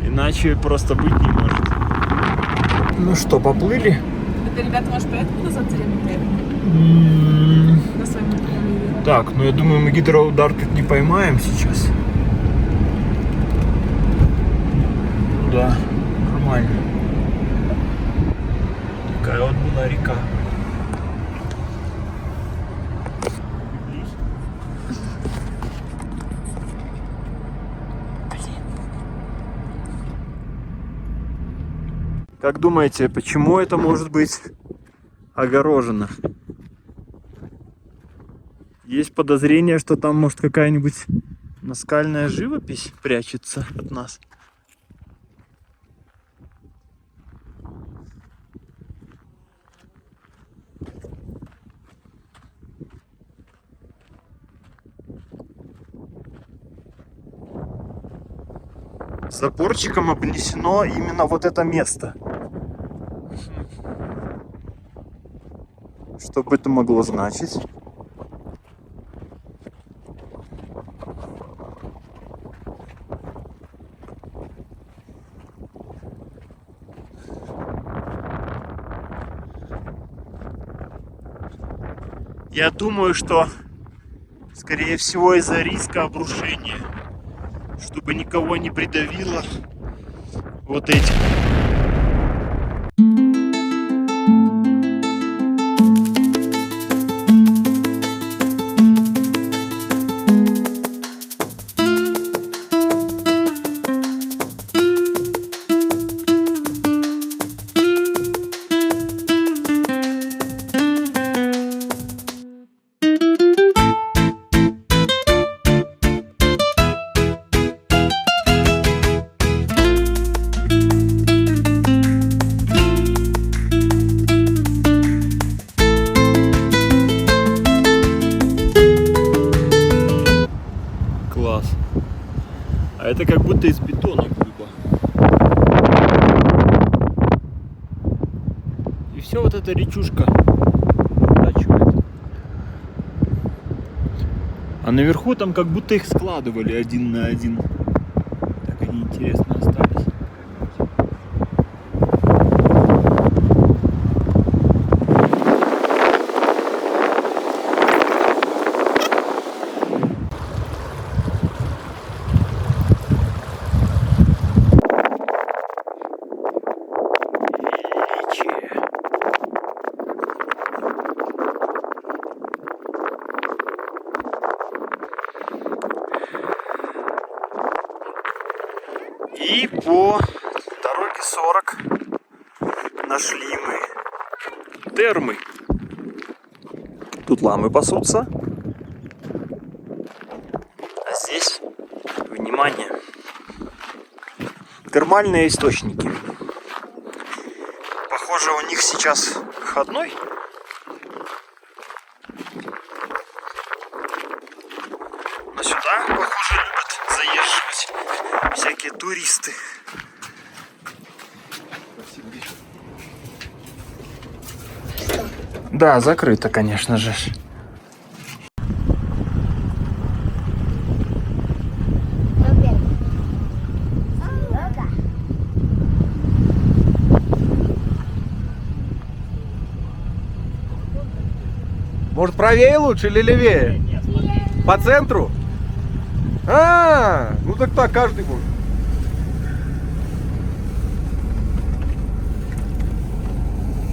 Иначе просто быть не может. Ну что, поплыли? Это, ребята, может, поэтому назад теряем? На своем автомобиле. Так, ну я думаю, мы гидроудар тут не поймаем сейчас. Ну да, нормально. Такая вот была река. Как думаете, почему это может быть огорожено? Есть подозрение, что там может какая-нибудь наскальная живопись прячется от нас. Заборчиком обнесено именно вот это место. Что бы это могло значить? Я думаю, что, скорее всего, из-за риска обрушения, чтобы никого не придавило вот этим. Класс. А это как будто из бетона глыба. И все вот эта речушка оттачивает. А наверху там как будто их складывали один на один. Так они интересно остались. И по дороге 40 нашли мы термы. Тут ламы пасутся. А здесь, внимание, термальные источники. Похоже, у них сейчас выходной. Но сюда, похоже, любят заезживать всякие туристы. Да, закрыто, конечно же. Может, правее лучше или левее? По центру? Ну так каждый может.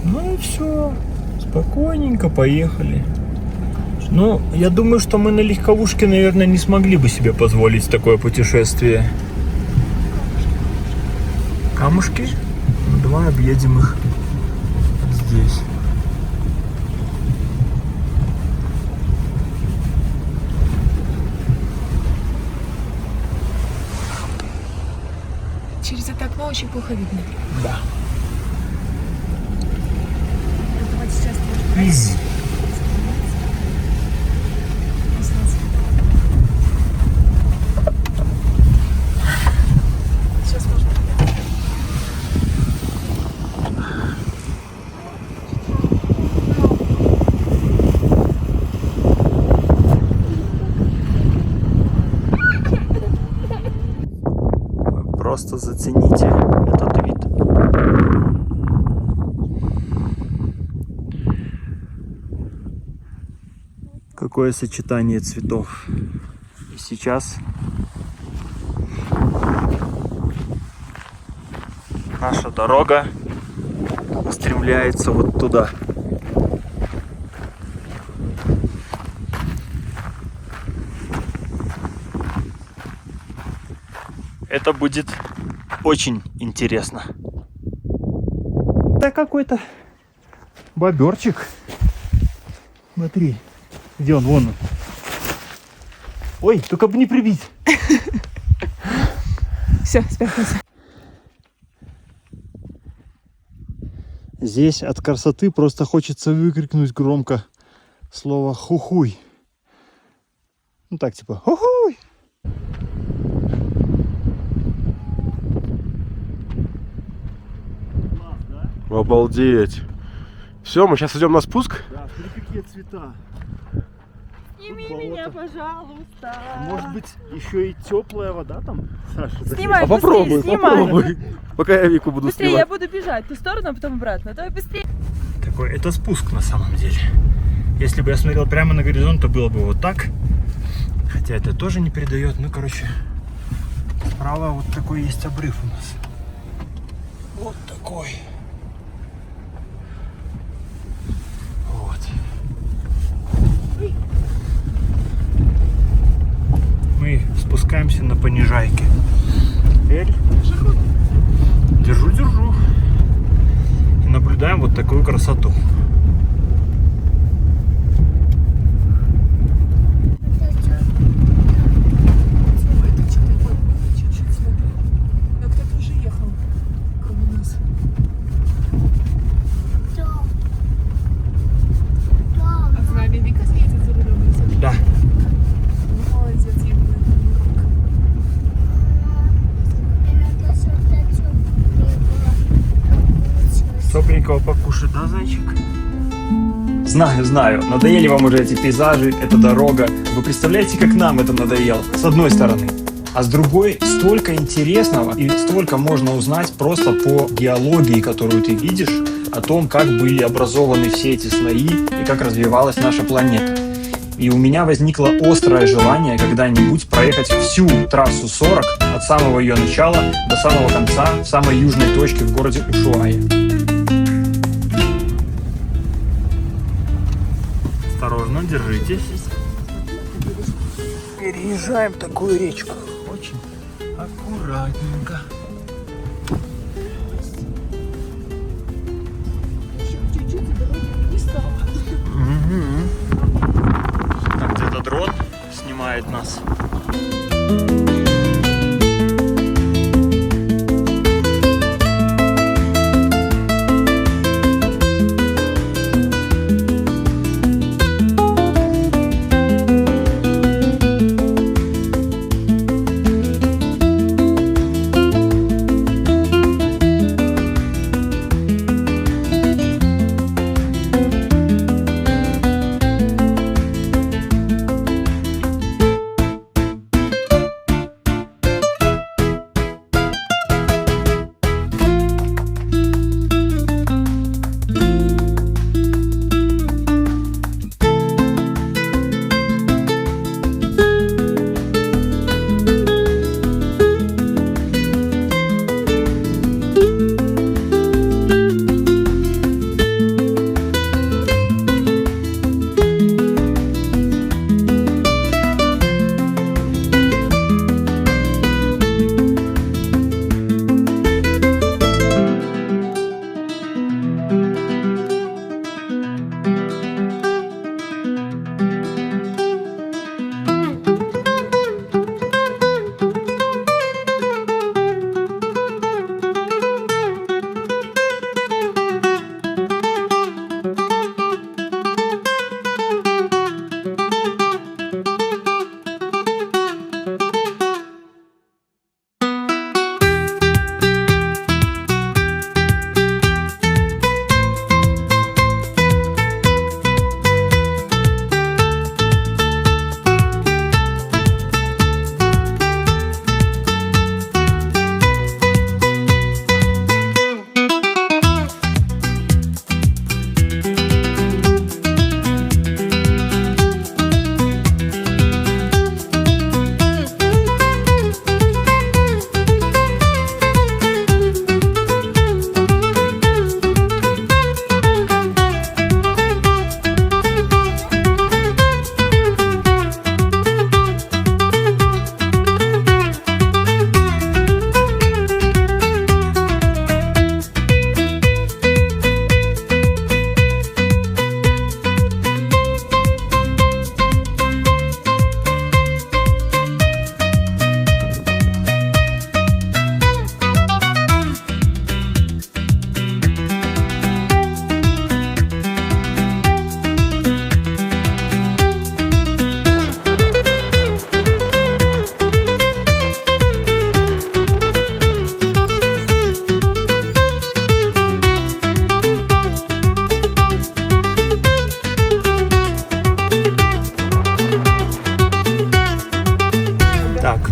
Ну и все. Спокойненько поехали. Ну, я думаю, что мы на легковушке, наверное, не смогли бы себе позволить такое путешествие. Камушки? Ну, давай объедем их здесь. через это окно очень плохо видно. Да. Вот сейчас тоже. Сейчас можно. Просто зацените этот вид. Какое сочетание цветов. И сейчас наша дорога устремляется вот туда. Это будет очень интересно. Это какой-то боберчик. Смотри, где он? Вон он. Ой, только бы не прибить. Все, спрятался. Здесь от красоты просто хочется выкрикнуть громко слово «хухуй». Ну так, типа «хухуй». Обалдеть. Все, мы сейчас идем на спуск. Да, смотри, какие цвета. Сними меня, пожалуйста. Может быть, еще и теплая вода там, Саша? Снимай, А попробуй, быстрее, снимай. попробуй. Пока я Вику буду Быстрее, снимать. я буду бежать в ту сторону, а потом обратно. Давай быстрее. Такой, это спуск на самом деле. Если бы я смотрел прямо на горизонт, то было бы вот так. Хотя это тоже не передает. Ну, короче, справа вот такой есть обрыв у нас. Вот такой. Вот. Мы спускаемся на понижайке. Эль. Держу, держу. И наблюдаем вот такую красоту. Это что такое? Чуть-чуть смотри. Но кто-то уже ехал, кроме нас. А с нами Вика едет за рулем? Да. Молодец, Вика. Сопленького покушать, да, зайчик? Знаю, знаю, надоели вам уже эти пейзажи, эта дорога. Вы представляете, как нам это надоело? С одной стороны. А с другой, столько интересного и столько можно узнать просто по геологии, которую ты видишь, о том, как были образованы все эти слои и как развивалась наша планета. И у меня возникло острое желание когда-нибудь проехать всю трассу 40 от самого ее начала до самого конца, в самой южной точке в городе Ушуая. Осторожно, держитесь. Переезжаем такую речку. Очень аккуратненько. Еще чуть-чуть, и дороги не стало. Там где-то дрон снимает нас.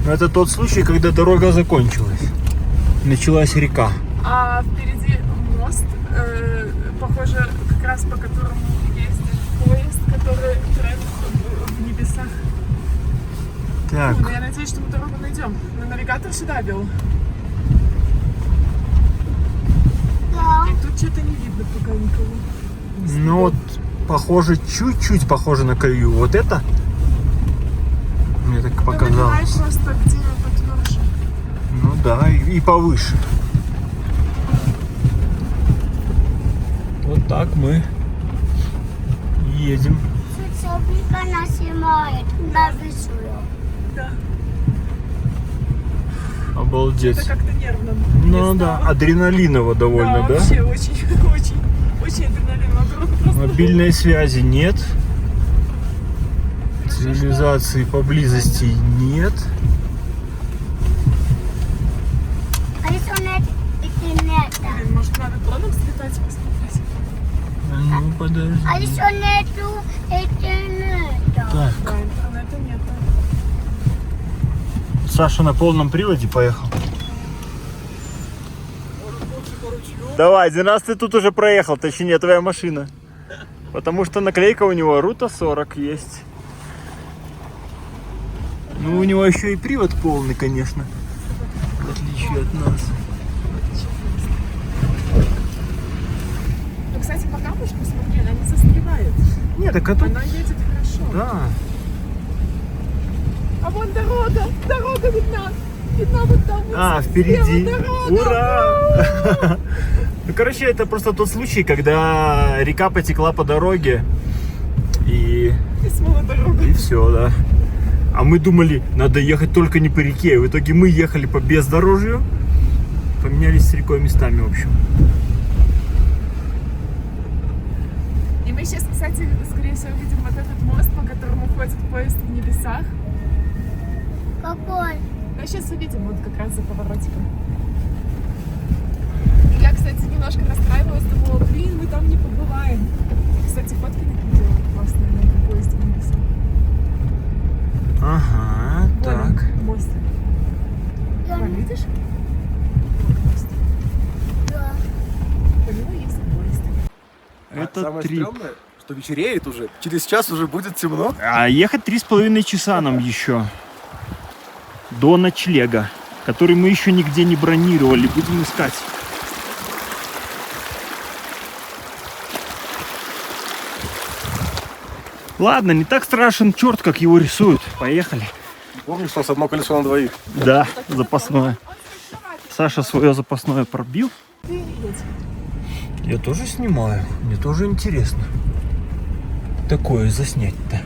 Но это тот случай, когда дорога закончилась. Началась река. А впереди мост, похоже, как раз по которому ездит поезд, который прям в небесах. Так. Ну, я надеюсь, что мы дорогу найдем. Но навигатор сюда вел. И тут что-то не видно пока никого. Ну вот, похоже, чуть-чуть похоже на колею. Вот это? Мне так Ты показалось. понимаешь просто, где потверже. Ну да, и повыше. Вот так мы едем. Собака нас снимает, нарисую. Да. Обалдеть. Это как-то нервно. Ну да, адреналиново довольно, да? Вообще очень адреналиново. Просто Мобильной связи нет. Цивилизации поблизости нет. А если нет интернета? Блин, может, надо дроном слетать, посмотреть? Ну, подожди. А если нету интернета? Так, Да, интернета нет. Саша на полном приводе поехал. Давай, один раз ты тут уже проехал, точнее твоя машина. Потому что наклейка у него Рута 40 есть. Ну, у него еще и привод полный, конечно. В отличие от нас. Ну, кстати, по камушку, смотри, она не застревает. Нет, так это... Она едет хорошо. Да. А вон дорога видна. Видна вот там. Вот А, слева впереди. дорога. Ура! Ну, короче, это просто тот случай, когда река потекла по дороге. И смыла дорогу. И все, да. А мы думали, надо ехать только не по реке. В итоге мы ехали по бездорожью. Поменялись с рекой местами, в общем. И мы сейчас, кстати, скорее всего, увидим вот этот мост, по которому ходит поезд в небесах. Какой? Ну, сейчас увидим, вот как раз за поворотиком. Я, кстати, немножко расстраивалась, думала, блин, мы там не побываем. Кстати, фотки не делают классные на этом поезде в небесах. Ага, Вон так. он, мост. Вон, видишь? Мост. Да. По нему есть поезд. Это Самое трип. стрёмное, что вечереет уже. Через час уже будет темно. А ехать 3,5 часа нам еще. До ночлега, который мы еще нигде не бронировали. Будем искать. Ладно, не так страшен черт, как его рисуют. Поехали. Помнишь, что у нас одно колесо на двоих? Да, запасное. Саша свое запасное пробил. Я тоже снимаю. Мне тоже интересно. Такое заснять-то.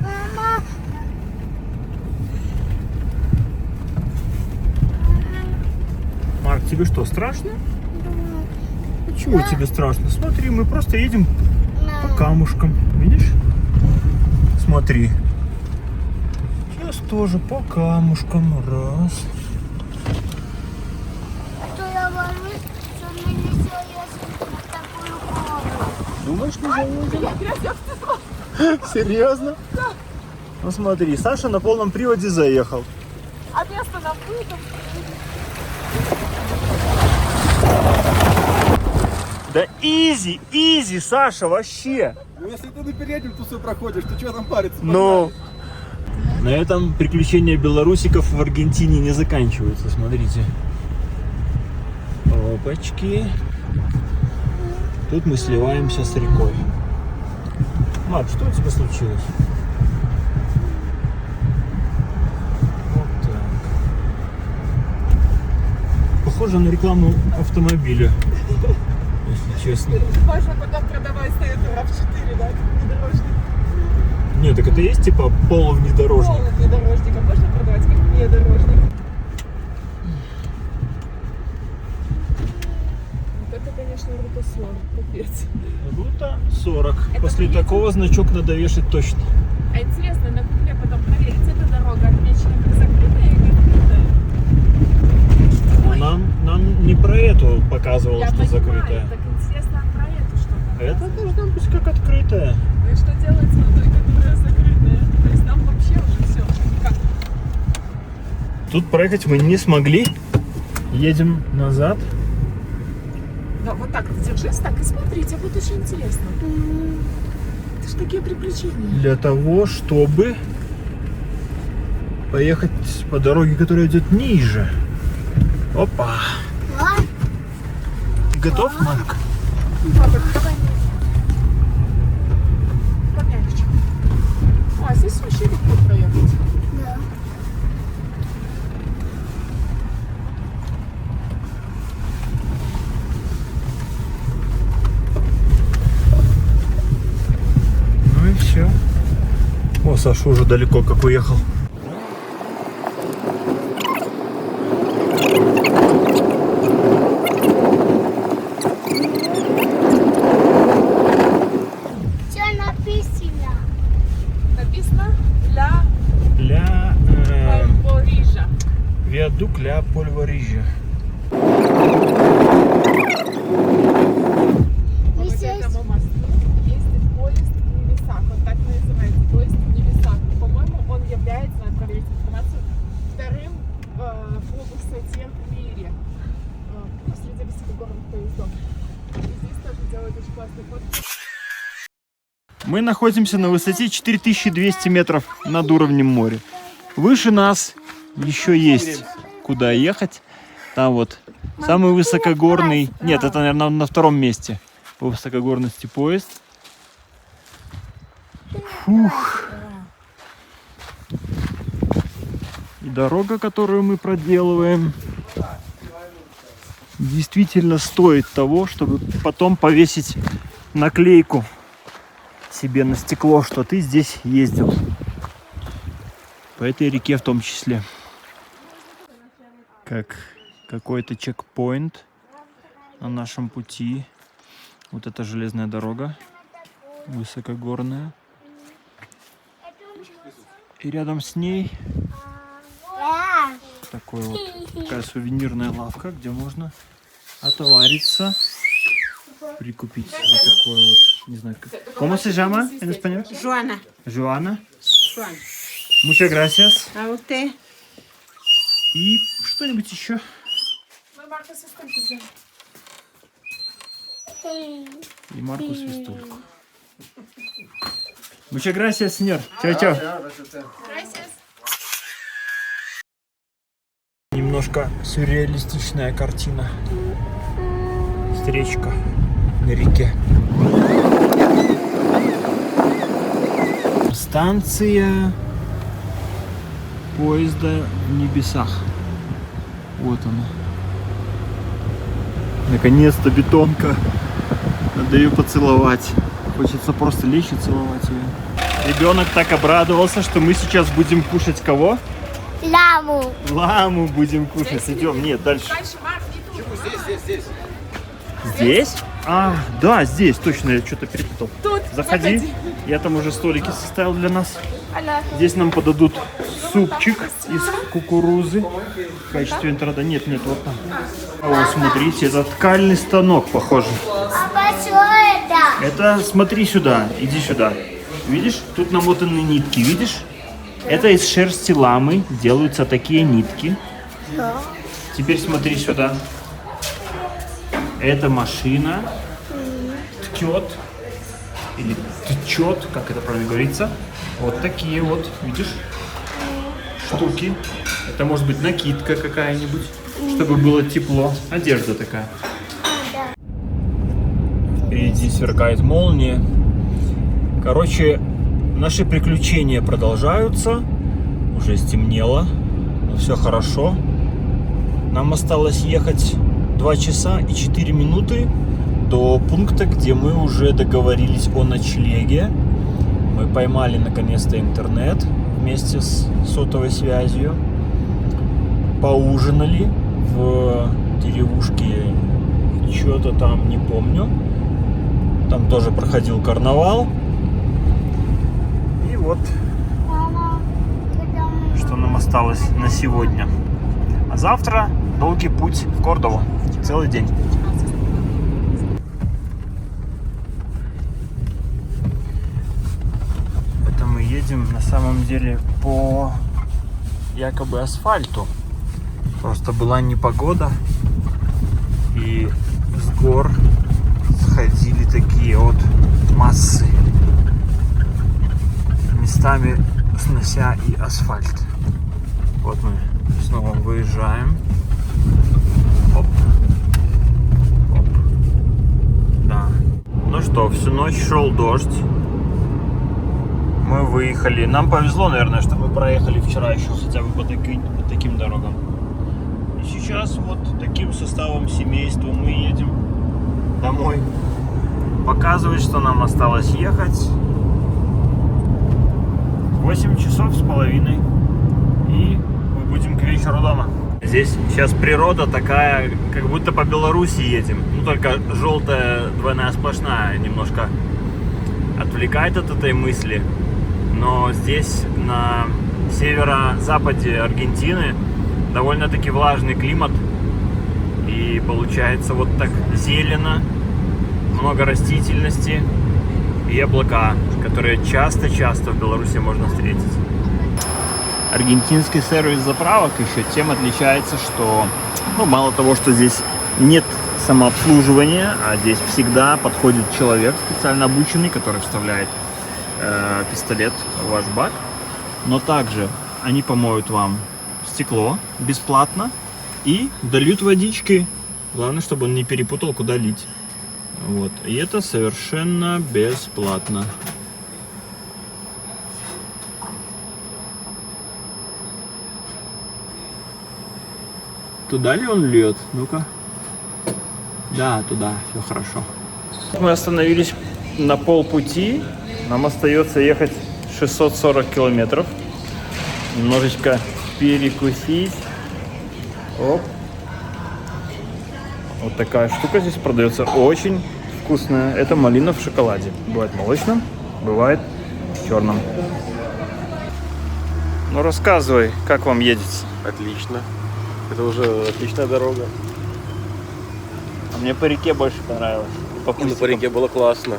Мама, Марк, тебе что, страшно? Чего тебе страшно? Смотри, мы просто едем по камушкам. Видишь? Смотри. Сейчас тоже по камушкам. Раз. что я говорю, что мы не залезем на такую гору. Думаешь, не заедем? Серьезно? Да. Ну смотри, Саша на полном приводе заехал. А место нам выдам. Да изи, Саша, вообще. Ну если ты на переднем, то все проходишь. Ты что там париться? Ну, на этом приключения белорусиков в Аргентине не заканчиваются. Смотрите. Опачки. Тут мы сливаемся с рекой. Марк, что у тебя случилось? Вот так. Похоже на рекламу автомобиля, если честно. Можно потом продавать на это RAV4, да, как внедорожник. Нет, так это есть типа полувнедорожник? Полный внедорожник, а можно продавать как внедорожник. Вот это, конечно, Рута 40, капец. Рута 40. Это После приедем? такого значок надо вешать точно. А интересно, на гугле потом проверить, эта дорога отмечена как закрытая или открытая? Ой, Нам не про эту показывало, я что понимаю, закрытая. так интересно, а про эту что? Это должна быть как открытая. Ну и что делать с водой, которая закрытая? То есть там вообще уже все, никак. Тут проехать мы не смогли. Едем назад. Да, вот так ты держись, так и смотри, тебе будет очень интересно. Это ж такие приключения. Для того, чтобы поехать по дороге, которая идет ниже. Опа. Ты готов, Марк? Папа, давай. Помягче. А, здесь вообще легко проехать. Да. Ну и все. О, Саша уже далеко как уехал. Что написано? Написано для Ля Парижа. Виадук ля Польворижа. Вот этому мосту ездит поезд в небесах. Он так называется, поезд в небесах. По-моему, он является, надо проверить информацию, вторым по высоте в мире. Среди высокогорных поездов. И здесь тоже делают очень классные фотки. Мы находимся на высоте 4200 метров над уровнем моря. Выше нас еще есть куда ехать. Там вот самый высокогорный... Нет, это, наверное, на втором месте по высокогорности поезд. Фух. И дорога, которую мы проделываем, действительно стоит того, чтобы потом повесить наклейку себе на стекло, что ты здесь ездил. По этой реке в том числе. Как какой-то чекпоинт на нашем пути. Вот эта железная дорога, высокогорная. И рядом с ней такая сувенирная лавка, где можно отовариться, прикупить вот такой вот, не знаю, как... ¿Cómo se llama en español? Joana. Joana. Joana. Muchas gracias. A usted. И что-нибудь еще. Мы Марка свистульку взяли. И Марку свистульку. Muchas gracias, señor. Чао-чао. Немножко сюрреалистичная картина. Встречка на реке. Станция поезда в небесах. Вот она. Наконец-то бетонка. Надо ее поцеловать. Хочется просто лечь и целовать ее. Ребенок так обрадовался, что мы сейчас будем кушать кого? Ламу. Ламу будем кушать. Идем. Нет, дальше. Дальше, Марк, не тут. Здесь? Здесь? А, да, здесь. Точно, я что-то перепутал. Тут. Заходи. Я там уже столики составил для нас. Аля. Здесь нам подадут супчик из кукурузы в качестве интрода. Нет, вот там. О, смотрите, это ткальный станок, похоже. Папа, что это? Это, смотри сюда, иди сюда. Видишь, тут намотаны нитки, видишь? Это из шерсти ламы делаются такие нитки. Теперь смотри сюда. Эта машина ткет, или течет, как это правильно говорится. Вот такие вот, видишь, штуки. Это может быть накидка какая-нибудь, чтобы было тепло. Одежда такая. Впереди сверкает молния. Короче, наши приключения продолжаются. Уже стемнело, но все хорошо. Нам осталось ехать 2 часа и 4 минуты до пункта, где мы уже договорились о ночлеге. Мы поймали наконец-то интернет вместе с сотовой связью. Поужинали в деревушке, что-то там, не помню. Там тоже проходил карнавал. И вот, что нам осталось на сегодня. А завтра долгий путь в Кордову. Целый день. Это мы едем на самом деле по якобы асфальту. Просто была непогода, и с гор сходили такие вот массы, местами снося и асфальт. Вот мы снова выезжаем. Оп. Оп. Да. Ну что, всю ночь шел дождь. Мы выехали. Нам повезло, наверное, что мы проехали вчера еще хотя бы по таким дорогам. И сейчас вот таким составом семейства мы едем домой. Показывает, что нам осталось ехать 8 часов с половиной. И мы будем к вечеру дома. Здесь сейчас природа такая, как будто по Беларуси едем. Ну, только желтая двойная сплошная немножко отвлекает от этой мысли. Но здесь, на северо-западе Аргентины, довольно-таки влажный климат. И получается вот так зелено, много растительности и облака, которые часто-часто в Беларуси можно встретить. Аргентинский сервис заправок еще тем отличается, что мало того, что здесь нет самообслуживания, а здесь всегда подходит человек специально обученный, который вставляет пистолет в ваш бак, но также они помоют вам стекло бесплатно и дольют водички. Главное, чтобы он не перепутал, куда лить. Вот. И это совершенно бесплатно. Туда ли он льет? Ну-ка. Да, туда. Все хорошо. Мы остановились на полпути. Нам остается ехать 640 километров. Немножечко перекусить. Оп. Вот такая штука здесь продается. Очень вкусная. Это малина в шоколаде. Бывает молочным, бывает черным. Ну рассказывай, как вам едете? Отлично. Это уже отличная дорога. А мне по реке больше понравилось. По реке было классно.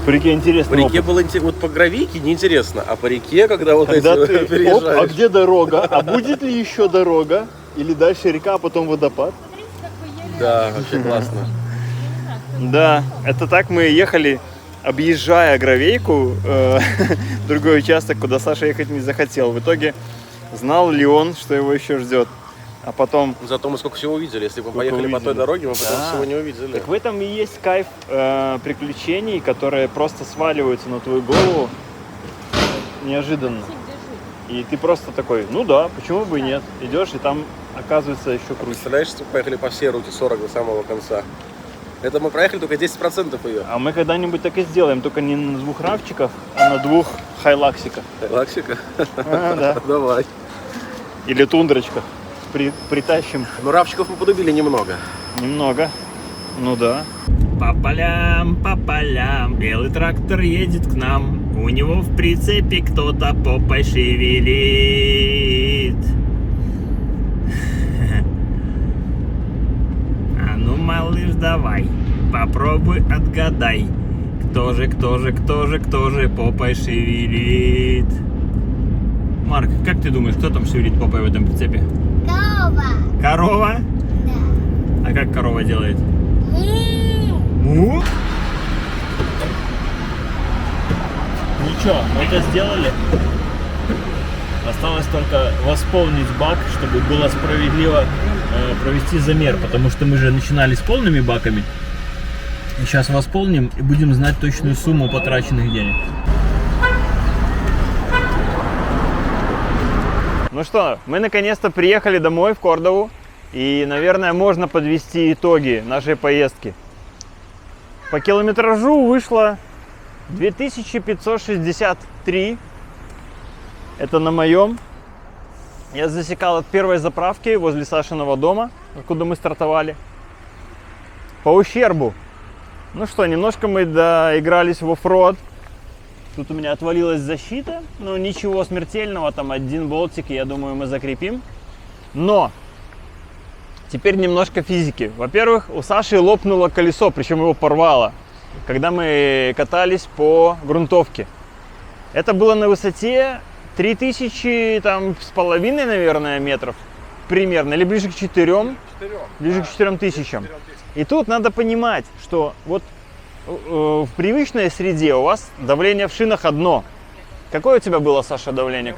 По реке интересно. По реке было интересно. Вот по гравийке неинтересно, а по реке, когда вот когда эти ты, переезжаешь. Оп, а где дорога? А будет ли еще дорога? Или дальше река, а потом водопад? Да, вообще классно. Да, это так мы ехали, объезжая гравейку, другой участок, куда Саша ехать не захотел. В итоге знал ли он, что его еще ждет? А потом... Зато мы сколько всего увидели. Если бы мы поехали по той дороге, мы потом всего не увидели. Так в этом и есть кайф приключений, которые просто сваливаются на твою голову неожиданно. И ты просто такой, ну да, почему бы и нет. Идешь, и там оказывается еще круче. Представляешь, что мы поехали по всей руте 40 до самого конца. Это мы проехали только 10% ее. А мы когда-нибудь так и сделаем, только не на 2 равчиков, а на 2 хайлаксиках. Хайлаксика? Да. Давай. Или тундрочках. Притащим. Ну, равчиков мы подубили немного. Немного. Ну да. По полям, белый трактор едет к нам. У него в прицепе кто-то попой шевелит. А ну, малыш, давай, попробуй отгадай, кто же попой шевелит. Марк, как ты думаешь, кто там шевелит попой в этом прицепе? Корова. Корова? Да. А как корова делает? Му. Ничего, мы это сделали. Осталось только восполнить бак, чтобы было справедливо провести замер, потому что мы же начинали с полными баками. И сейчас восполним и будем знать точную сумму потраченных денег. Ну что, мы наконец-то приехали домой в Кордову. И, наверное, можно подвести итоги нашей поездки. По километражу вышло 2563. Это на моем. Я засекал от первой заправки возле Сашиного дома, откуда мы стартовали. По ущербу. Ну что, немножко мы доигрались в оффроуд. Тут у меня отвалилась защита. Но ничего смертельного. Там один болтик, я думаю, мы закрепим. Но теперь немножко физики. Во-первых, у Саши лопнуло колесо, причем его порвало, когда мы катались по грунтовке. Это было на высоте 3000 там с половиной, наверное, метров примерно, или ближе к 4, ближе к 4000. И тут надо понимать, что вот в привычной среде у вас давление в шинах одно. Какое у тебя было, Саша, давление?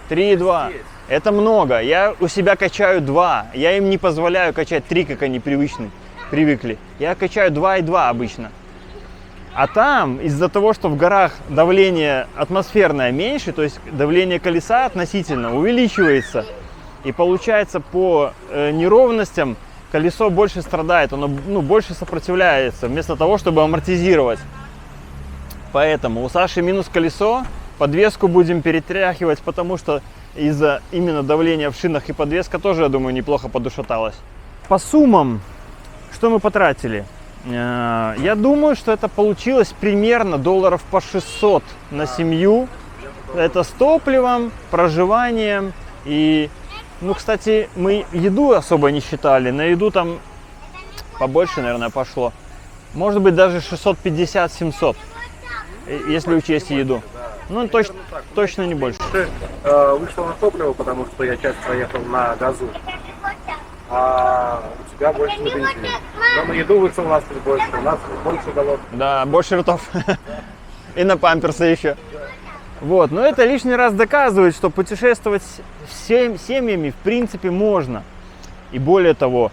3,2. Это много. Я у себя качаю 2. Я им не позволяю качать 3, как они привыкли. Я качаю 2,2 обычно. А там, из-за того, что в горах давление атмосферное меньше, то есть давление колеса относительно увеличивается. И получается по неровностям колесо больше страдает, оно больше сопротивляется, вместо того, чтобы амортизировать. Поэтому у Саши минус колесо, подвеску будем перетряхивать, потому что из-за именно давления в шинах и подвеска тоже, я думаю, неплохо подушаталась. По суммам, что мы потратили? Я думаю, что это получилось примерно долларов по 600 на семью. Это с топливом, проживанием и... Ну, кстати, мы еду особо не считали. На еду там побольше, наверное, пошло. Может быть, даже 650-700, если учесть еду. Ну, точно не больше. Вышло на топливо, потому что я часть проехал на газу. А у тебя больше на бензине. Но на еду вышел у нас больше. У нас больше голов. Да, больше ртов. И на памперсы еще. Вот, но это лишний раз доказывает, что путешествовать семьями в принципе можно. И более того,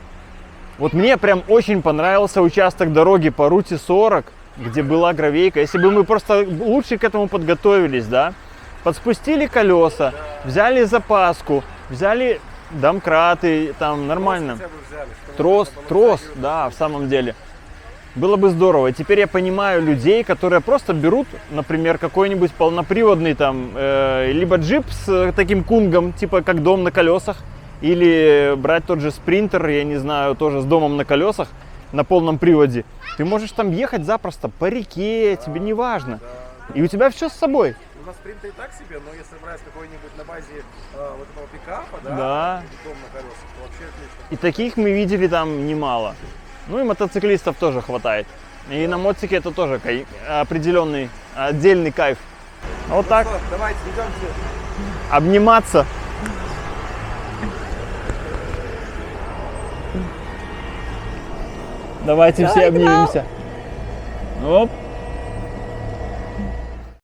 вот мне прям очень понравился участок дороги по Рути 40, где была гравейка. Если бы мы просто лучше к этому подготовились, да, подспустили колеса, взяли запаску, взяли домкраты, там нормально. Трос, да, в самом деле. Было бы здорово. И теперь я понимаю людей, которые просто берут, например, какой-нибудь полноприводный там, либо джип с таким кунгом, типа как дом на колесах, или брать тот же спринтер, я не знаю, тоже с домом на колесах, на полном приводе. Ты можешь там ехать запросто по реке, тебе не важно. И у тебя все с собой. У нас спринтер и так себе, но если брать какой-нибудь на базе вот этого пикапа, да, дом на колесах, то вообще отлично. И таких мы видели там немало. Ну и мотоциклистов тоже хватает. И на мотике это тоже определенный, отдельный кайф. Вот так. Давайте, идемте. Обниматься. Давайте все обнимемся. Оп.